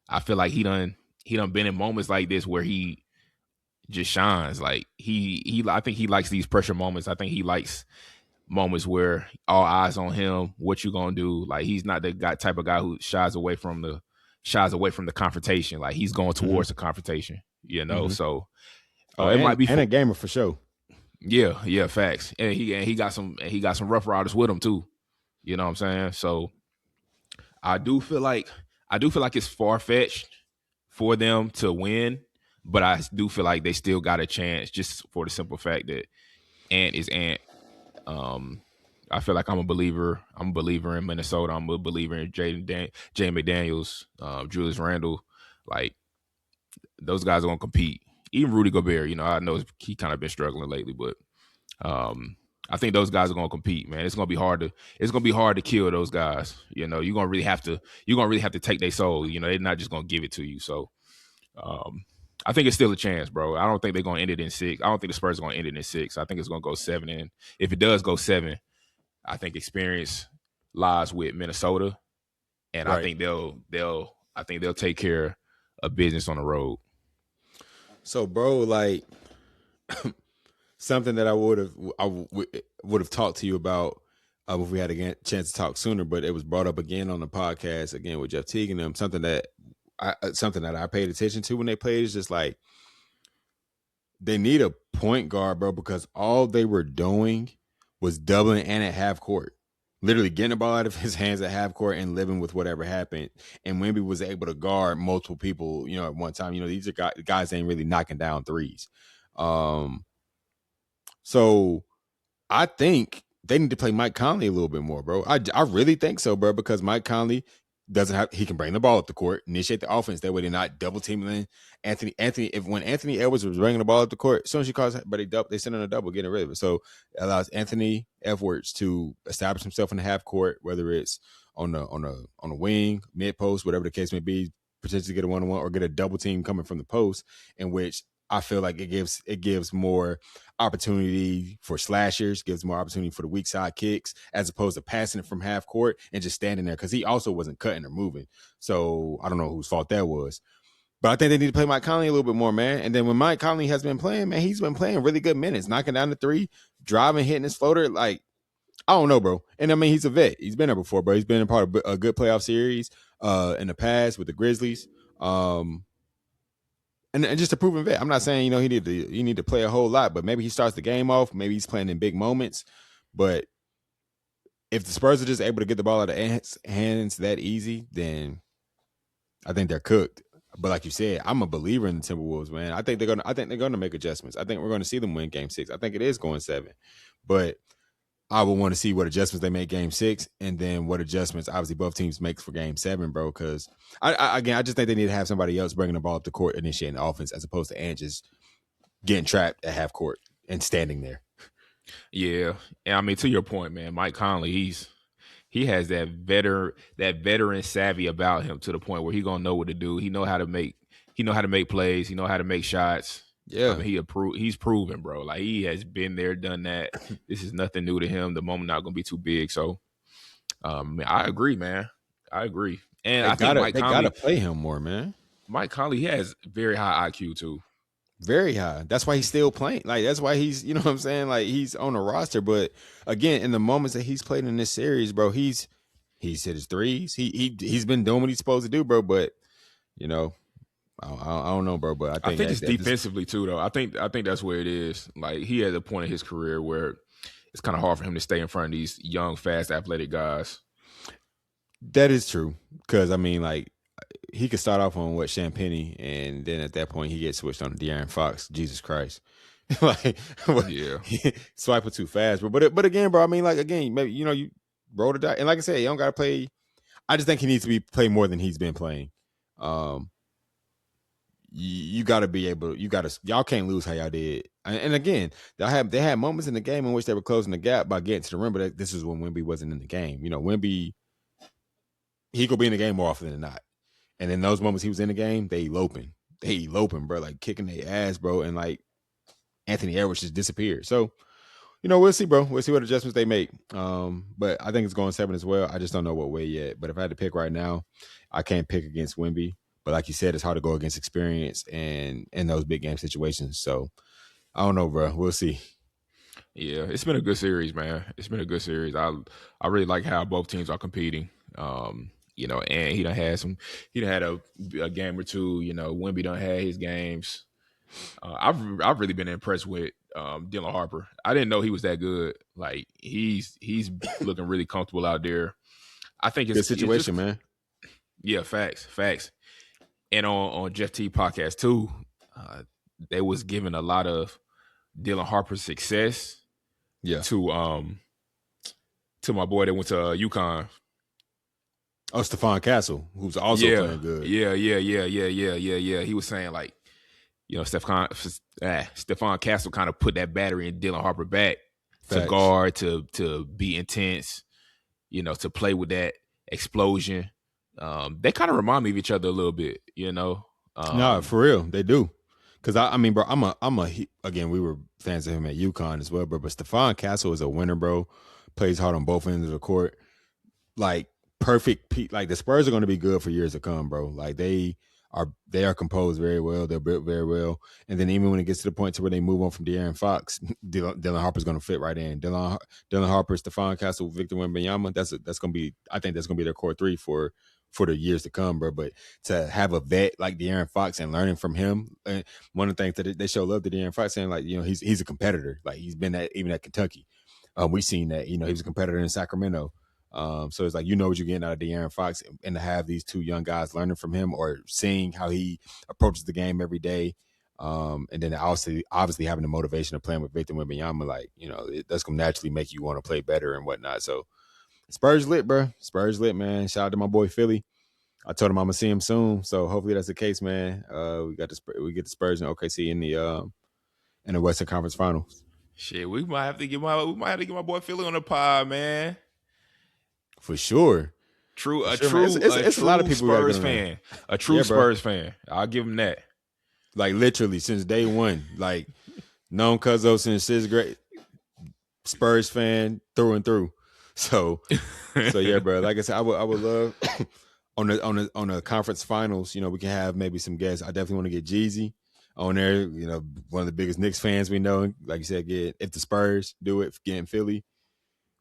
I feel like he done been in moments like this where he just shines. Like I think he likes these pressure moments. I think he likes moments where all eyes on him. What you gonna do? Like he's not the type of guy who shies away from the confrontation. Like he's going towards the confrontation. Mm-hmm. So Oh, it might be and a gamer for sure. yeah, facts. And he got some rough riders with him too. You know what I'm saying? So I do feel like it's far fetched for them to win, but I do feel like they still got a chance just for the simple fact that Ant is Ant. I feel like I'm a believer. I'm a believer in Minnesota. I'm a believer in Jay McDaniels, Julius Randle. Like those guys are gonna compete. Even Rudy Gobert, I know he kind of been struggling lately, but I think those guys are gonna compete, man. It's gonna be hard to kill those guys. You're gonna really have to take their soul. They're not just gonna give it to you. So I think it's still a chance, bro. I don't think they're gonna end it in 6. I don't think the Spurs are gonna end it in 6. I think it's gonna go 7. And if it does go 7, I think experience lies with Minnesota, and I Right. think they'll take care of business on the road. So, bro, like something that I would have talked to you about if we had a chance to talk sooner, but it was brought up again on the podcast again with Jeff Teague and them. Something that I paid attention to when they played is just like they need a point guard, bro, because all they were doing was doubling and at half court. Literally getting the ball out of his hands at half court and living with whatever happened. And Wemby was able to guard multiple people, at one time. These are guys ain't really knocking down threes. So I think they need to play Mike Conley a little bit more, bro. I really think so, bro, because Mike Conley he can bring the ball up the court, initiate the offense. That way they're not double teaming Anthony. When Anthony Edwards was bringing the ball up the court, as soon as she calls, but they send in a double, getting rid of it. So it allows Anthony Edwards to establish himself in the half court, whether it's on the wing, mid post, whatever the case may be, potentially get a 1-on-1 or get a double team coming from the post, in which I feel like it gives more opportunity for slashers, gives more opportunity for the weak side kicks, as opposed to passing it from half court and just standing there, because he also wasn't cutting or moving. So I don't know whose fault that was. But I think they need to play Mike Conley a little bit more, man. And then when Mike Conley has been playing, man, he's been playing really good minutes, knocking down the 3, driving, hitting his floater. Like, I don't know, bro. And I mean, he's a vet. He's been there before, bro. He's been a part of a good playoff series in the past with the Grizzlies. And just a proven vet. I'm not saying he need to play a whole lot, but maybe he starts the game off. Maybe he's playing in big moments. But if the Spurs are just able to get the ball out of hands that easy, then I think they're cooked. But like you said, I'm a believer in the Timberwolves, man. I think they're gonna make adjustments. I think we're gonna see them win Game 6. I think it is going 7, but I would want to see what adjustments they make Game 6, and then what adjustments obviously both teams make for Game 7, bro. Because I just think they need to have somebody else bringing the ball up the court, initiating the offense, as opposed to Ant just getting trapped at half court and standing there. Yeah, and I mean, to your point, man, Mike Conley, he has that veteran savvy about him, to the point where he gonna know what to do. He know how to make plays. He know how to make shots. Yeah, I mean, he's proven, bro. Like, he has been there, done that. This is nothing new to him. The moment not gonna be too big. So, I agree, man. I agree, and I think they gotta play him more, man. Mike Conley, he has very high IQ too. Very high. That's why he's still playing. Like, that's why he's, you know what I'm saying? Like, he's on the roster. But again, in the moments that he's played in this series, bro, he's hit his threes. He's been doing what he's supposed to do, bro. But I don't know, bro. But I think it's defensively too, though. I think that's where it is. Like, he had a point in his career where it's kind of hard for him to stay in front of these young, fast, athletic guys. That is true. Because I mean, like, he could start off on Champagne, and then at that point he gets switched on to De'Aaron Fox. Jesus Christ. Like, yeah, swipe it too fast, bro. But again, bro, I mean, like, again, maybe you roll the dice, and like I said, you don't gotta play. I just think he needs to play more than he's been playing. you got to be able. Y'all can't lose how y'all did. And again, they had moments in the game in which they were closing the gap by getting to the rim. But this is when Wemby wasn't in the game. You know, Wemby, he could be in the game more often than not. And in those moments he was in the game, they eloping, bro, like kicking their ass, bro, and like Anthony Edwards just disappeared. So, you know, we'll see, bro. We'll see what adjustments they make. But I think it's going 7 as well. I just don't know what way yet. But if I had to pick right now, I can't pick against Wemby. But like you said, it's hard to go against experience and in those big game situations. So I don't know, bro. We'll see. Yeah, it's been a good series, man. It's been a good series. I really like how both teams are competing. You know, and he done had a game or two. You know, Wemby done had his games. I've really been impressed with Dylan Harper. I didn't know he was that good. Like he's looking really comfortable out there. I think Good situation, man. Yeah, facts. And on Jeff T podcast too, they was giving a lot of Dylan Harper's success to my boy that went to UConn. Oh, Stephon Castle, who's also playing good. Yeah. He was saying like, you know, Stephon Castle kind of put that battery in Dylan Harper back to guard, to be intense, you know, to play with that explosion. They kind of remind me of each other a little bit, you know. No, for real, they do. Because I mean, bro, again, we were fans of him at UConn as well, bro. But Stephon Castle is a winner, bro. Plays hard on both ends of the court. Like perfect. Like the Spurs are going to be good for years to come, bro. Like they are composed very well. They're built very well. And then even when it gets to the point to where they move on from De'Aaron Fox, Dylan Harper's going to fit right in. Dylan Harper, Stephon Castle, Victor Wembanyama. That's going to be. I think that's going to be their core three for the years to come, bro. But to have a vet like De'Aaron Fox and learning from him, and one of the things that they show love to De'Aaron Fox, saying like, you know, he's a competitor. Like he's been even at Kentucky. We've seen that. You know, he was a competitor in Sacramento. So it's like, you know what you're getting out of De'Aaron Fox, and to have these two young guys learning from him or seeing how he approaches the game every day. And then obviously having the motivation of playing with Victor Wembanyama, like, you know, that's going to naturally make you want to play better and whatnot. So Spurs lit, bro. Spurs lit, man. Shout out to my boy Philly. I told him I'm gonna see him soon, so hopefully that's the case, man. We get the Spurs and OKC in the Western Conference Finals. Shit, we might have to get my boy Philly on the pod, man. For sure. It's a lot of people Spurs fan. A true Spurs fan. I'll give him that. Like literally since day one, like known Cuzzo since 6th grade. Spurs fan through and through. So yeah, bro. Like I said, I would love on the conference finals. You know, we can have maybe some guests. I definitely want to get Jeezy on there. You know, one of the biggest Knicks fans we know. Like you said, if the Spurs do it, get in Philly.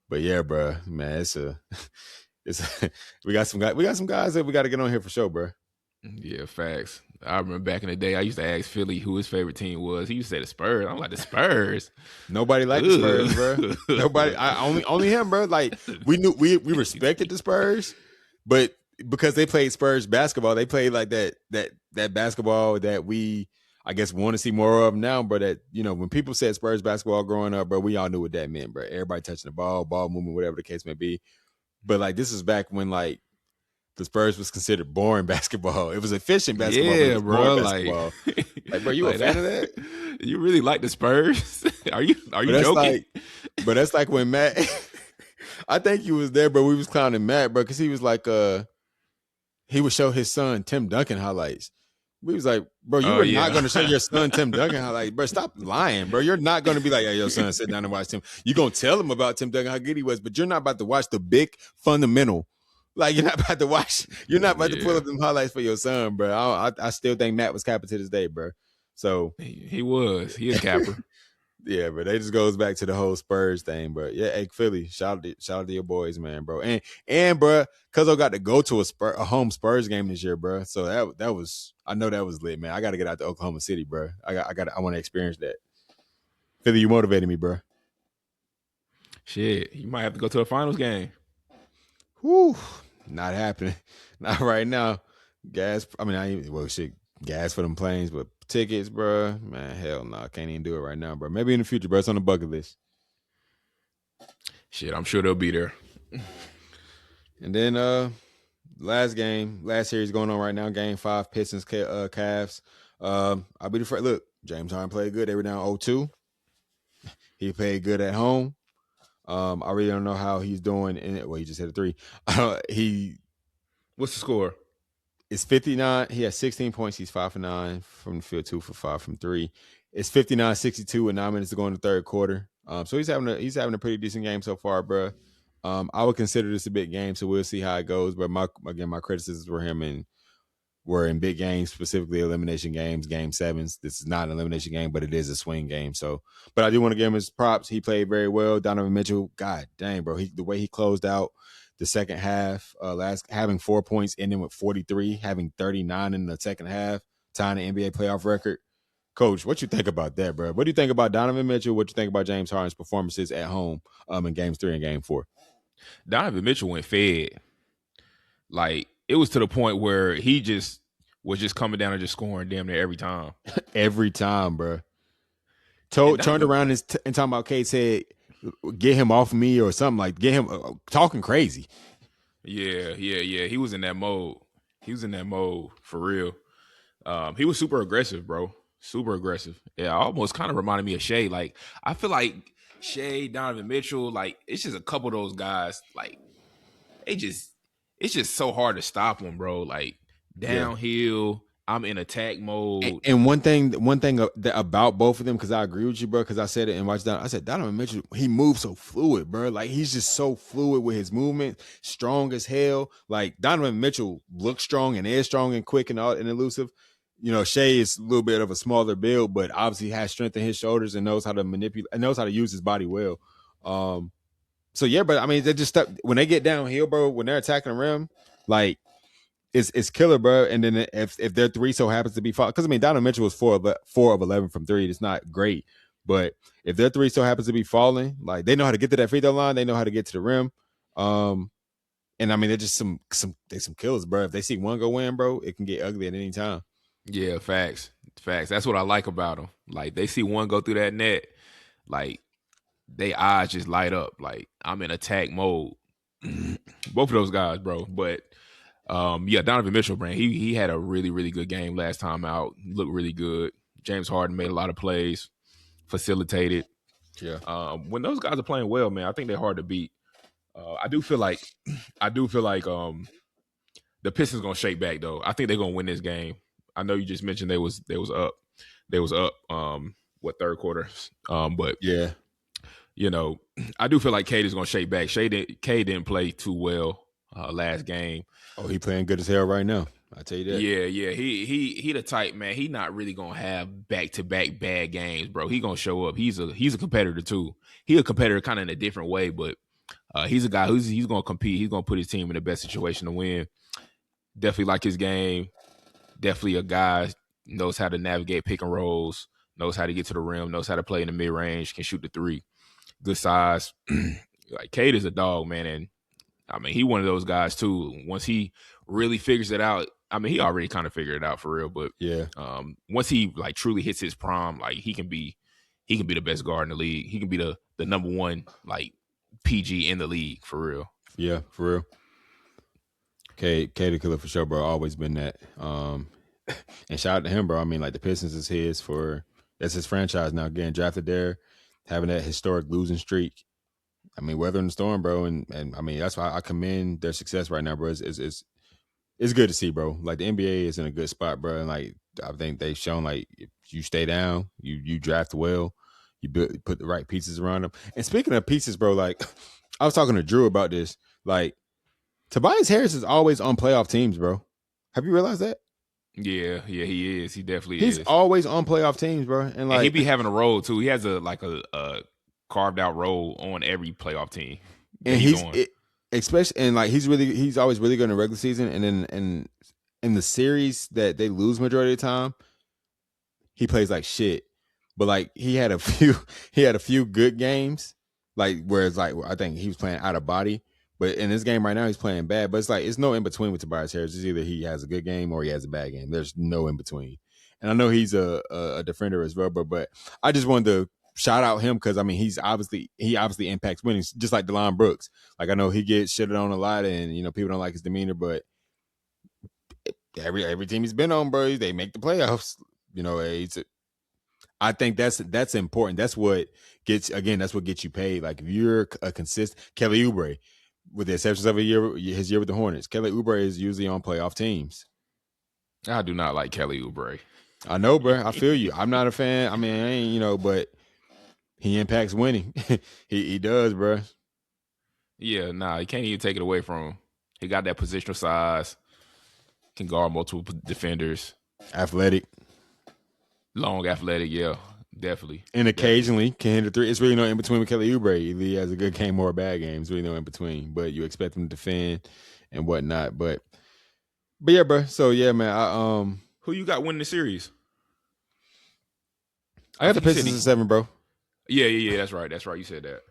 But yeah, bro, man, we got some guys that we got to get on here for sure, bro. Yeah, facts. I remember back in the day, I used to ask Philly who his favorite team was. He used to say the Spurs. I'm like, the Spurs. Nobody liked the Spurs, bro. Nobody. Only him, bro. Like we respected the Spurs, but because they played Spurs basketball, they played like that basketball that we, I guess, want to see more of now. But that, you know, when people said Spurs basketball growing up, bro, we all knew what that meant, bro. Everybody touching the ball movement, whatever the case may be. But like this is back when like the Spurs was considered boring basketball. It was efficient basketball. Yeah, bro. Like, bro, you like a fan of that? You really like the Spurs? Are you joking? But that's like when Matt. I think he was there, but we was clowning Matt, bro, because he was like, he would show his son Tim Duncan highlights. We was like, bro, you are not going to show your son Tim Duncan highlights, bro. Stop lying, bro. You're not going to be like, hey, your son, sit down and watch Tim. You're going to tell him about Tim Duncan, how good he was, but you're not about to watch the big fundamental. Like, you're not about to watch. You're not about to pull up them highlights for your son, bro. I still think Matt was capping to this day, bro. So he was. He is capper. Yeah, but it just goes back to the whole Spurs thing, bro. Yeah, hey, Philly, shout out to your boys, man, bro. And bro, Cuzzo got to go to a home Spurs game this year, bro. So that was, I know that was lit, man. I got to get out to Oklahoma City, bro. I want to experience that. Philly, you motivated me, bro. Shit, you might have to go to a finals game. Whew, not happening. Not right now. Gas for them planes, but tickets, bro, man, hell no. Can't even do it right now, bro. Maybe in the future, bro. It's on the bucket list. Shit, I'm sure they'll be there. And then last series going on right now, game 5, Pistons, Cavs. I'll be the first. Look, James Harden played good. They were down 0-2. He played good at home. I really don't know how he's doing in it. Well, he just hit a three. He What's the score? is 59. He has 16 points. He's 5 for 9 from the field, 2 for 5 from 3. It's 59-62 with 9 minutes to go in the third quarter. So he's having a pretty decent game so far, bro. I would consider this a big game, so we'll see how it goes. But my criticisms were him and were in big games, specifically elimination games, game sevens. This is not an elimination game, but it is a swing game. So, but I do want to give him his props. He played very well. Donovan Mitchell, God dang, bro, the way he closed out the second half, having 4 points, ending with 43, having 39 in the second half, tying the NBA playoff record. Coach, what you think about that, bro? What do you think about Donovan Mitchell? What you think about James Harden's performances at home in games 3 and game 4? Donovan Mitchell went fed. Like, it was to the point where he just was just coming down and just scoring damn near every time. Every time, bro. Turned around and talking about Cade, said, get him off me or something, like get him talking crazy. Yeah. He was in that mode. For real. He was super aggressive, bro. Super aggressive. Yeah, almost kind of reminded me of Shea. Like, I feel like Shea, Donovan Mitchell, like, it's just a couple of those guys, like, it's just so hard to stop them, bro. Like, downhill, I'm in attack mode. And one thing about both of them, because I agree with you, bro, because I said it and watched down. I said Donovan Mitchell, he moves so fluid, bro. Like, he's just so fluid with his movement, strong as hell. Like, Donovan Mitchell looks strong and is strong and quick and all and elusive. You know, Shea is a little bit of a smaller build, but obviously has strength in his shoulders and knows how to manipulate and knows how to use his body well. So yeah, but I mean, they just when they get downhill, bro, when they're attacking the rim, like, it's killer, bro. And then if their three so happens to be fall, because I mean Donovan Mitchell was 4 of 11 from 3. It's not great, but if their three so happens to be falling, like, they know how to get to that free throw line, they know how to get to the rim. And I mean, they're just some killers, bro. If they see one go in, bro, it can get ugly at any time. Yeah, facts. That's what I like about them. Like, they see one go through that net, like, they eyes just light up. Like, I'm in attack mode. Both of those guys, bro. But yeah, Donovan Mitchell, man, he had a really, really good game last time out. He looked really good. James Harden made a lot of plays, facilitated. Yeah. When those guys are playing well, man, I think they're hard to beat. I do feel like the Pistons gonna shake back though. I think they're gonna win this game. I know you just mentioned they was up. Third quarter? But yeah, you know, I do feel like Cade is gonna shake back. Cade didn't play too well last game. Oh, he playing good as hell right now. I tell you that. Yeah. He the type, man. He not really gonna have back-to-back bad games, bro. He gonna show up. He's a competitor too. He a competitor kind of in a different way, but he's a guy he's gonna compete. He's gonna put his team in the best situation to win. Definitely like his game. Definitely a guy knows how to navigate pick and rolls, knows how to get to the rim, knows how to play in the mid range, can shoot the three. Good size. Like, Cade is a dog, man, and I mean, he one of those guys too. Once he really figures it out, I mean, he already kind of figured it out for real, but yeah, once he like truly hits his prime, like, he can be the best guard in the league. He can be the number one, like, PG in the league for real. Yeah, for real. Cade the killer for sure, bro. Always been that. And shout out to him, bro. I mean, like, the Pistons is his that's his franchise now. Getting drafted there, having that historic losing streak. I mean, weathering the storm, bro. And I mean, that's why I commend their success right now, bro. It's good to see, bro. Like, the NBA is in a good spot, bro. And, like, I think they've shown, like, if you stay down, you draft well, you put the right pieces around them. And speaking of pieces, bro, like, I was talking to Drew about this. Like, Tobias Harris is always on playoff teams, bro. Have you realized that? Yeah, he is. He definitely is. He's always on playoff teams, bro. And, like, and he be having a role too. He has a carved out role on every playoff team. And especially, and, like, he's always really good in the regular season, and then in the series that they lose majority of the time, he plays like shit. But, like, he had a few good games, like, whereas, like, I think he was playing out of body. But in this game right now, he's playing bad. But it's like, it's no in between with Tobias Harris. It's either he has a good game or he has a bad game. There's no in between. And I know he's a defender as well, but I just wanted to shout out him because, I mean, he obviously impacts winning, just like Delon Brooks. Like, I know he gets shitted on a lot, and, you know, people don't like his demeanor, but every team he's been on, bro, they make the playoffs. You know, I think that's important. That's what gets you paid. Like if you're a consistent Kelly Oubre, with the exceptions of his year with the Hornets, Kelly Oubre is usually on playoff teams. I do not like Kelly Oubre. I know, bro. I feel you. I'm not a fan. I mean, I ain't, but he impacts winning. he does, bro. Yeah, nah, you can't even take it away from him. He got that positional size, can guard multiple defenders, Athletic, long, athletic. Yeah, definitely. and occasionally can hit a three. It's really no in between with Kelly Oubre. Either he has a good game or a bad game. It's really no in between. But you expect him to defend and whatnot. But yeah, bro. So yeah, man. Who you got winning the series? I got the Pistons in 7, bro. Yeah. That's right. You said that.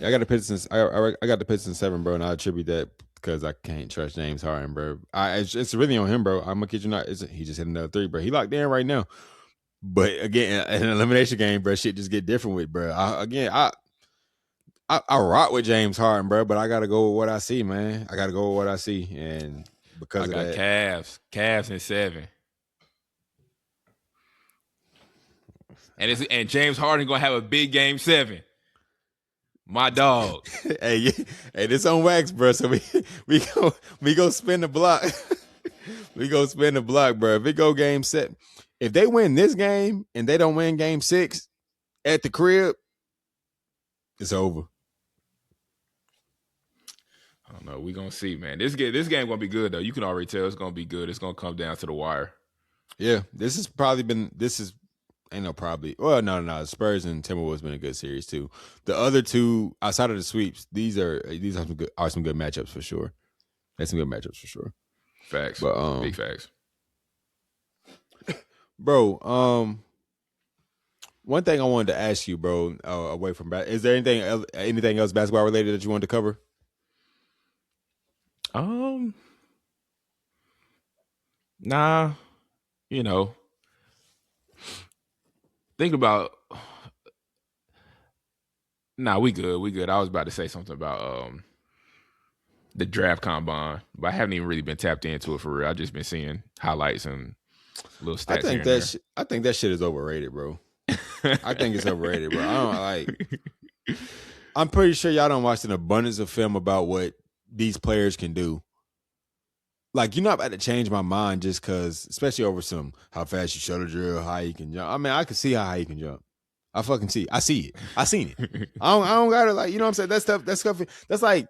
I got the Pistons. I got the Pistons 7, bro, and I attribute that because I can't trust James Harden, bro. It's really on him, bro. I'm gonna kid you not. He just hit another 3, bro. He locked in right now. But again, an elimination game, bro, shit just get different with, bro. I rock with James Harden, bro, but I gotta go with what I see, man. I gotta go with what I see, and because I got Cavs in 7. And James Harden gonna have a big game 7. My dog. hey, this on wax, bro. So we go spin the block. We go spin the block, bro. If it go game 7, if they win this game and they don't win game 6 at the crib, it's over. I don't know. We gonna see, man. This game gonna be good though. You can already tell it's gonna be good. It's gonna come down to the wire. Yeah, this has probably been. Ain't no probably. Well, no. Spurs and Timberwolves been a good series too. The other two, outside of the sweeps, these are some good matchups for sure. That's some good matchups for sure. Facts, but big facts, bro. One thing I wanted to ask you, bro, away from is there anything else basketball related that you wanted to cover? Nah, you know. Think about. Nah, we good. I was about to say something about the draft combine, but I haven't even really been tapped into it for real. I've just been seeing highlights and little stats. I think that shit is overrated, bro. I think it's overrated, bro. I don't like. I'm pretty sure y'all don't watch an abundance of film about what these players can do. Like, you're not about to change my mind just because, especially over some how fast you shuttle drill, how high you can jump. I mean, I can see how high you can jump. I fucking see. I see it. I seen it. I don't gotta, like, you know what I'm saying? That stuff. That's like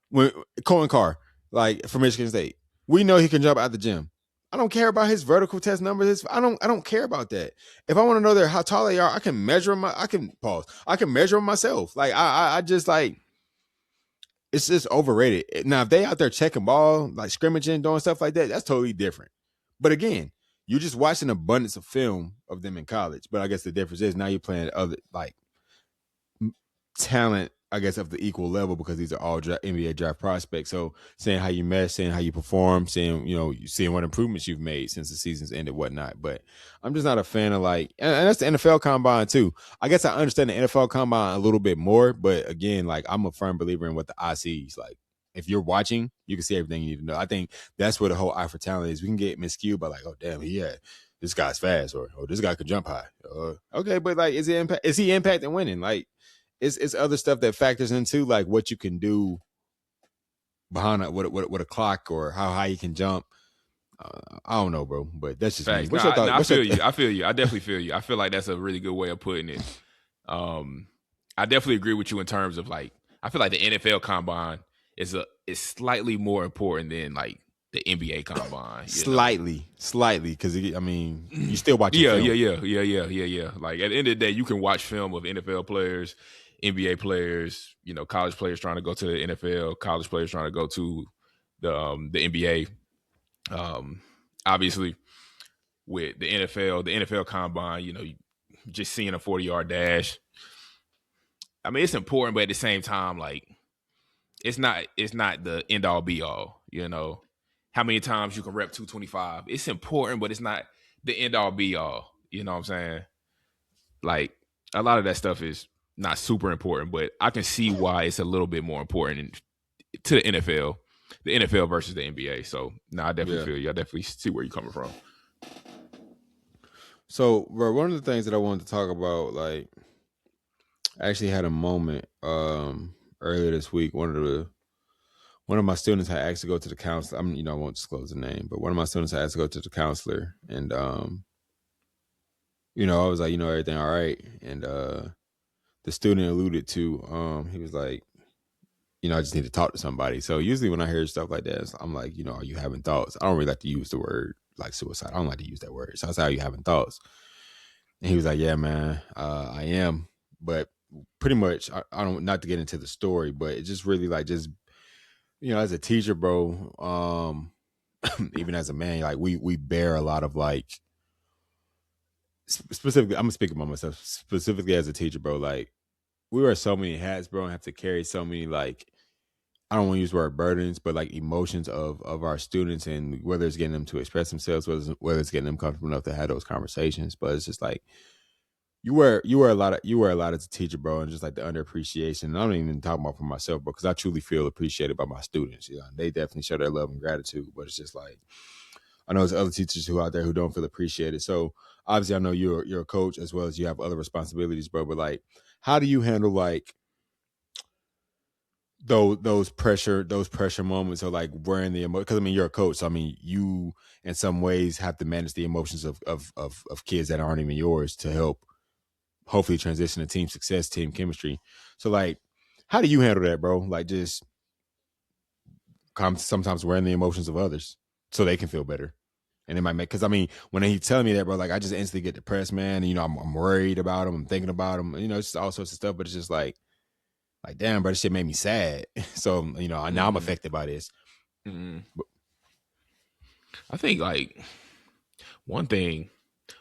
when Cohen Carr, like, from Michigan State. We know he can jump out the gym. I don't care about his vertical test numbers. I don't care about that. If I want to know how tall they are, I can measure them. I can measure them myself. Like, I just, like, it's just overrated. Now, if they out there checking ball, like scrimmaging, doing stuff like that, that's totally different. But again, you just watch an abundance of film of them in college. But I guess the difference is now you're playing other, like, talent, I guess, of the equal level, because these are all NBA draft prospects. So seeing how you mesh, seeing how you perform, seeing what improvements you've made since the season's ended, whatnot. But I'm just not a fan of, like, and that's the NFL combine too. I guess I understand the NFL combine a little bit more, but again, like, I'm a firm believer in what the eye sees. Like, if you're watching, you can see everything you need to know. I think that's where the whole eye for talent is. We can get miscued by, like, oh damn, this guy's fast, or this guy could jump high. Okay, but, like, is he impacting winning? Like, it's other stuff that factors into, like, what you can do behind what a clock, or how high you can jump. I don't know, bro, but that's just me. I feel you. I definitely feel you. I feel like that's a really good way of putting it. I definitely agree with you in terms of, like, I feel like the NFL combine is slightly more important than, like, the NBA combine. Slightly, because I mean, you still watch. Yeah. Like, at the end of the day, you can watch film of NFL players, NBA players, college players trying to go to the NFL, college players trying to go to the NBA. Obviously, with the NFL combine, just seeing a 40-yard dash. I mean, it's important, but at the same time, like, it's not the end all be all. How many times you can rep 225? It's important, but it's not the end all be all. You know what I'm saying? Like, a lot of that stuff is not super important, but I can see why it's a little bit more important to the NFL versus the NBA. So, I definitely feel you. I definitely see where you're coming from. So, bro, one of the things that I wanted to talk about, like, I actually had a moment earlier this week. One of my students had asked to go to the counselor. I won't disclose the name, but one of my students had asked to go to the counselor, and I was like, everything all right, and the student alluded to, he was like, I just need to talk to somebody. So usually when I hear stuff like that, I'm like, are you having thoughts? I don't really like to use the word like suicide. I don't like to use that word. So I was like, are you having thoughts? And he was like, yeah, man, I am. But pretty much, I don't, not to get into the story, but it's just really like, just, as a teacher, bro, even as a man, like we bear a lot of like, specifically, I'm gonna speak about myself, specifically as a teacher, bro. Like we wear so many hats, bro, and have to carry so many like, I don't want to use the word burdens, but like emotions of our students, and whether it's getting them to express themselves, whether it's getting them comfortable enough to have those conversations. But it's just like you wear a lot as a teacher, bro, and just like the underappreciation. And I don't even talk about for myself, bro, because I truly feel appreciated by my students. They definitely show their love and gratitude. But it's just like I know there's other teachers who out there who don't feel appreciated. So obviously, I know you're a coach as well as you have other responsibilities, bro. But like, how do you handle like those pressure moments, or like wearing the emotion? Because I mean, you're a coach, so I mean, you in some ways have to manage the emotions of kids that aren't even yours to help hopefully transition to team success, team chemistry. So like, how do you handle that, bro? Like just sometimes wearing the emotions of others so they can feel better. And it might make, because I mean, when he's telling me that, bro, like I just instantly get depressed, man. And, I'm worried about him. I'm thinking about him. It's just all sorts of stuff. But it's just like damn, bro, this shit made me sad. So now I'm Mm-hmm. affected by this. Mm-hmm. I think like one thing,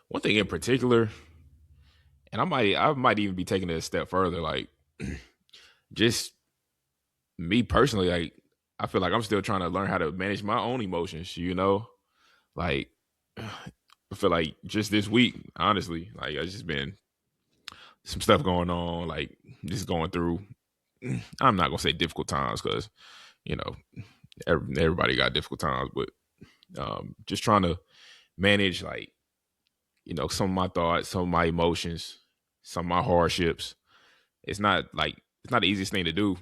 one thing in particular, and I might even be taking it a step further. Like, just me personally, like I feel like I'm still trying to learn how to manage my own emotions. Like I feel like just this week, honestly, like I just been some stuff going on, like just going through. I'm not gonna say difficult times because you know everybody got difficult times, but just trying to manage like some of my thoughts, some of my emotions, some of my hardships. It's not the easiest thing to do,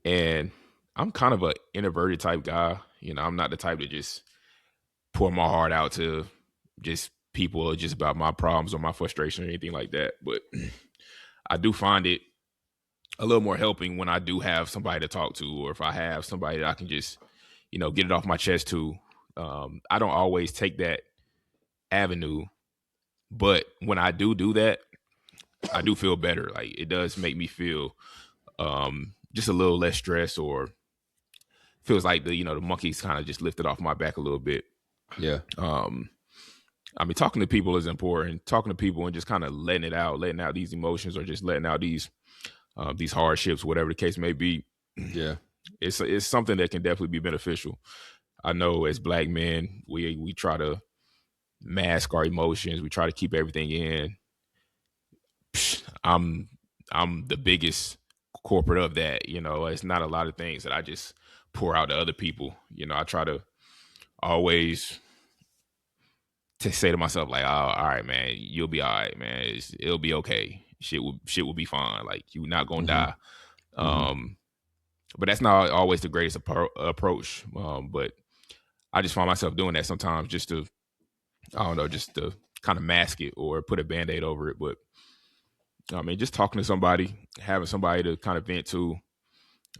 and I'm kind of a introverted type guy. I'm not the type to just pour my heart out to just people or just about my problems or my frustration or anything like that. But I do find it a little more helping when I do have somebody to talk to, or if I have somebody that I can just, get it off my chest to. I don't always take that avenue, but when I do that, I do feel better. Like it does make me feel just a little less stress, or feels like the monkey's kind of just lifted off my back a little bit. Yeah. Um, I mean, talking to people is important. Talking to people and just kind of letting out these emotions, or just letting out these hardships, whatever the case may be. Yeah. It's something that can definitely be beneficial. I know as Black men, we try to mask our emotions. We try to keep everything in. I'm I'm the biggest corporate of that. It's not a lot of things that I just pour out to other people. I try to always to say to myself like, "Oh, all right, man, you'll be all right, man. It'll be okay. Shit will be fine. Like you're not gonna Hmm. die." Hmm. Um, but that's not always the greatest approach. But I just find myself doing that sometimes, just to I don't know, just to kind of mask it or put a band-aid over it. But I mean, just talking to somebody, having somebody to kind of vent to,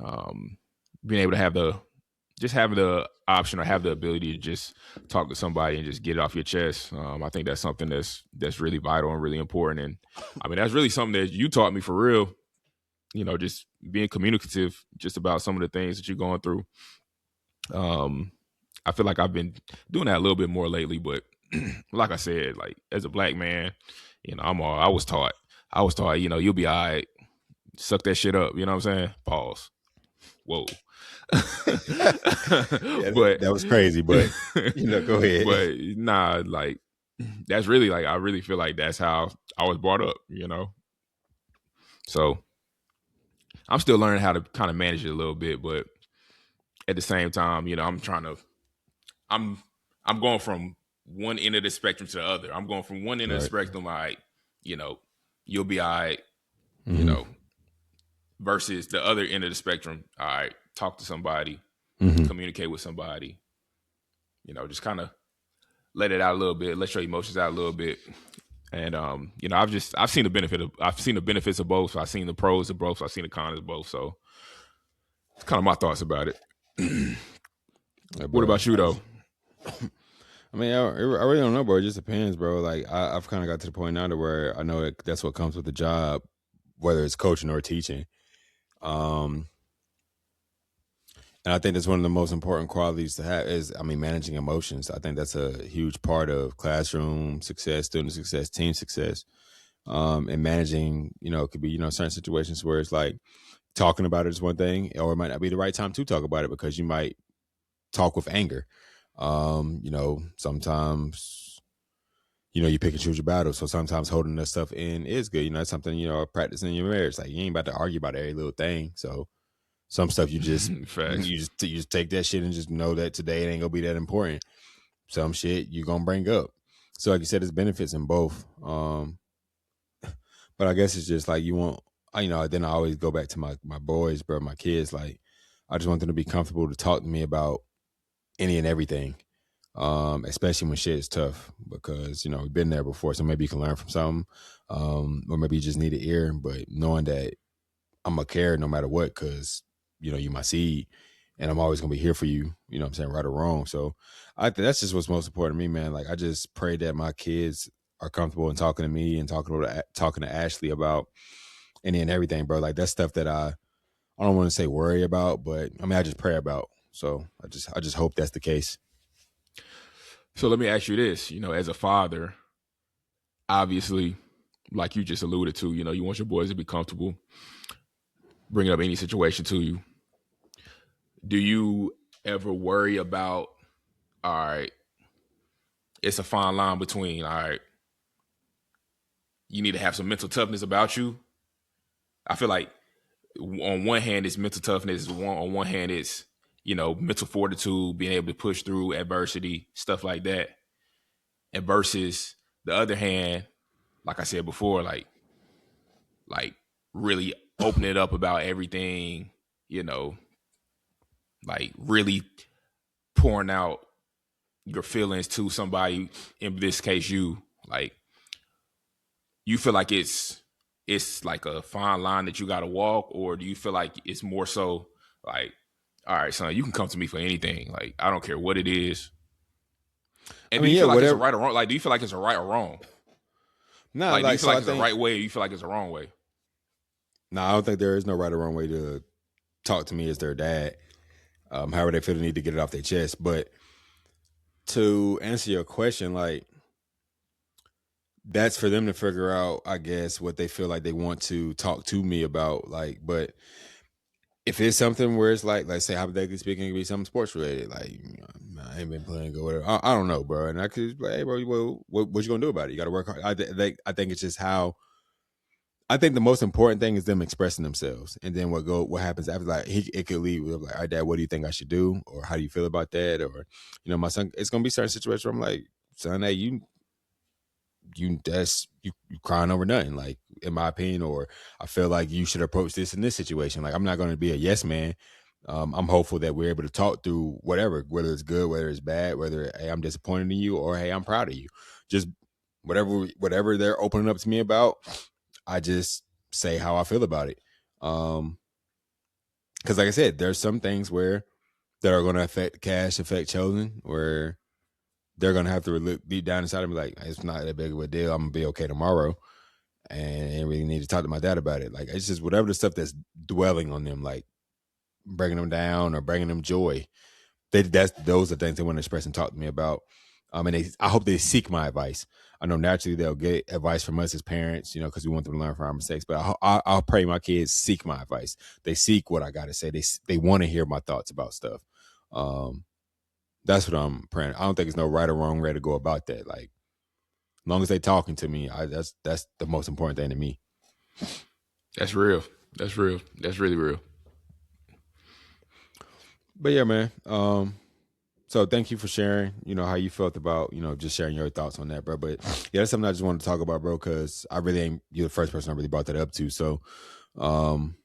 um, being able to having the option or have the ability to just talk to somebody and just get it off your chest. I think that's something that's really vital and really important. And I mean, that's really something that you taught me for real. Just being communicative, just about some of the things that you're going through. Um, I feel like I've been doing that a little bit more lately, but like I said, like as a Black man, I was taught, you'll be all right. Suck that shit up. You know what I'm saying? Pause. Whoa. Yeah, but that was crazy, but go ahead. but nah, like that's really like I really feel like that's how I was brought up. So I'm still learning how to kind of manage it a little bit, but at the same time, I'm trying to I'm I'm going from one end of the spectrum to the other. I'm going from one end of the Right. spectrum, all right, you know, you'll be all right, Mm-hmm. you know, versus the other end of the spectrum, all right, talk to somebody, Mm-hmm. communicate with somebody, you know, just kind of let it out a little bit, let your emotions out a little bit. And you know, I've seen the benefits of both. So I've seen the pros of both. So I've seen the cons of both. So it's kind of my thoughts about it. Hey, What bro. about you though? I mean, I really don't know, bro. It just depends, bro. Like I've kind of got to the point now to where I know that's what comes with the job, whether it's coaching or teaching. Um, and I think that's one of the most important qualities to have is, I mean, managing emotions. I think that's a huge part of classroom success, student success, team success. And managing, you know, it could be, you know, certain situations where it's like talking about it is one thing, or it might not be the right time to talk about it because you might talk with anger. You know, sometimes, you know, you pick and choose your battles. So sometimes holding that stuff in is good. You know, it's something, you know, practicing in your marriage. Like you ain't about to argue about every little thing. So some stuff you just Facts. you just take that shit and just know that today it ain't gonna be that important. Some shit you gonna bring up. So like you said, there's benefits in both. But I guess it's just like you want, you know, then I always go back to my boys, bro, my kids. Like I just want them to be comfortable to talk to me about any and everything. Especially when shit is tough because, you know, we've been there before. So maybe you can learn from something. Or maybe you just need an ear, but knowing that I'm gonna care no matter what, because, you know, you my seed and I'm always gonna be here for you, you know what I'm saying, right or wrong. So I think that's just what's most important to me, man. Like I just pray that my kids are comfortable in talking to me and talking to Ashley about any and everything, bro. Like that's stuff that I don't want to say worry about, but I mean I just pray about. So I just hope that's the case. So let me ask you this: you know, as a father, obviously, like you just alluded to, you know, you want your boys to be comfortable bringing up any situation to you. Do you ever worry about, all right, it's a fine line between, all right, you need to have some mental toughness about you. I feel like on one hand it's mental toughness, on one hand it's, you know, mental fortitude, being able to push through adversity, stuff like that. And versus the other hand, like I said before, like really open it up about everything, you know, like really pouring out your feelings to somebody, in this case you. Like you feel like it's like a fine line that you got to walk, or do you feel like it's more so like, all right, son, you can come to me for anything, like I don't care what it is? I And do mean, you yeah, feel like it's a whatever. right or wrong? Like, do you feel like it's a right or wrong? Nah, Like, do you like feel so like I it's a think right way, or you feel like it's a wrong way? I don't think there is no right or wrong way to talk to me as their dad. However they feel the need to get it off their chest. But to answer your question, like that's for them to figure out, I guess, what they feel like they want to talk to me about. Like, but if it's something where it's like, let's say hypothetically speaking, it could be something sports related. Like, you know, I ain't been playing good, whatever. I don't know, bro. And I could, like, hey, bro, well, what you gonna do about it? You got to work hard. I think it's just how. I think the most important thing is them expressing themselves, and then what happens after. Like, it could lead with like, all right, Dad, what do you think I should do, or how do you feel about that, or you know, my son. It's gonna be certain situations where I'm like, son, hey, you crying over nothing, like in my opinion, or I feel like you should approach this in this situation. Like I'm not going to be a yes man. I'm hopeful that we're able to talk through whatever, whether it's good, whether it's bad, whether hey I'm disappointed in you or hey I'm proud of you. Just whatever they're opening up to me about, I just say how I feel about it. Because like I said, there's some things where that are going to affect cash, affect chosen, where they're gonna have to look deep down inside and be like, it's not that big of a deal. I'm gonna be okay tomorrow, and I really need to talk to my dad about it. Like it's just whatever the stuff that's dwelling on them, like bringing them down or bringing them joy. Those are things they want to express and talk to me about. And I hope they seek my advice. I know naturally they'll get advice from us as parents, you know, because we want them to learn from our mistakes. But I'll pray my kids seek my advice. They seek what I got to say. They want to hear my thoughts about stuff. Um, that's what I'm praying. I don't think it's no right or wrong way to go about that. Like, as long as they talking to me, that's the most important thing to me. That's real. That's real. That's really real. But yeah, man. So thank you for sharing, how you felt about, just sharing your thoughts on that, bro. But yeah, that's something I just wanted to talk about, bro, because I really ain't, you're the first person I really brought that up to. So um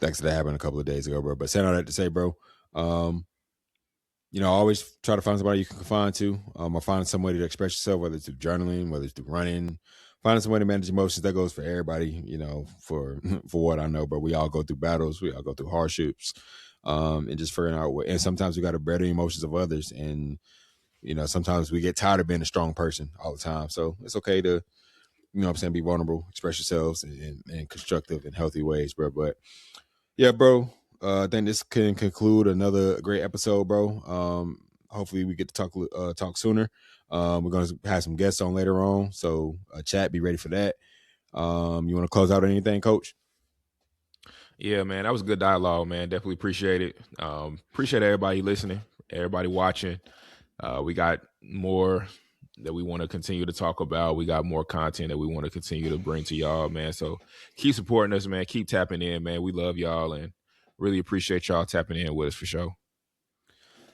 thanks to that happened a couple of days ago, bro. But saying all that to say, bro, um, always try to find somebody you can confide to, or find some way to express yourself, whether it's through journaling, whether it's through running, finding some way to manage emotions. That goes for everybody, for for what I know, but we all go through battles, we all go through hardships, and just figuring out what, and sometimes we got to bear the emotions of others. And, sometimes we get tired of being a strong person all the time. So it's okay to, be vulnerable, express yourselves in constructive and healthy ways, bro. But yeah, bro. I think this can conclude another great episode, bro. Hopefully we get to talk sooner. We're gonna have some guests on later on, so chat, be ready for that. You want to close out anything, Coach? Yeah, man, that was a good dialogue, man. Definitely appreciate it. Appreciate everybody listening, everybody watching. We got more that we want to continue to talk about. We got more content that we want to continue to bring to y'all, man. So keep supporting us, man. Keep tapping in, man. We love y'all and really appreciate y'all tapping in with us for sure.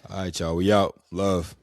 All right, y'all. We out. Love.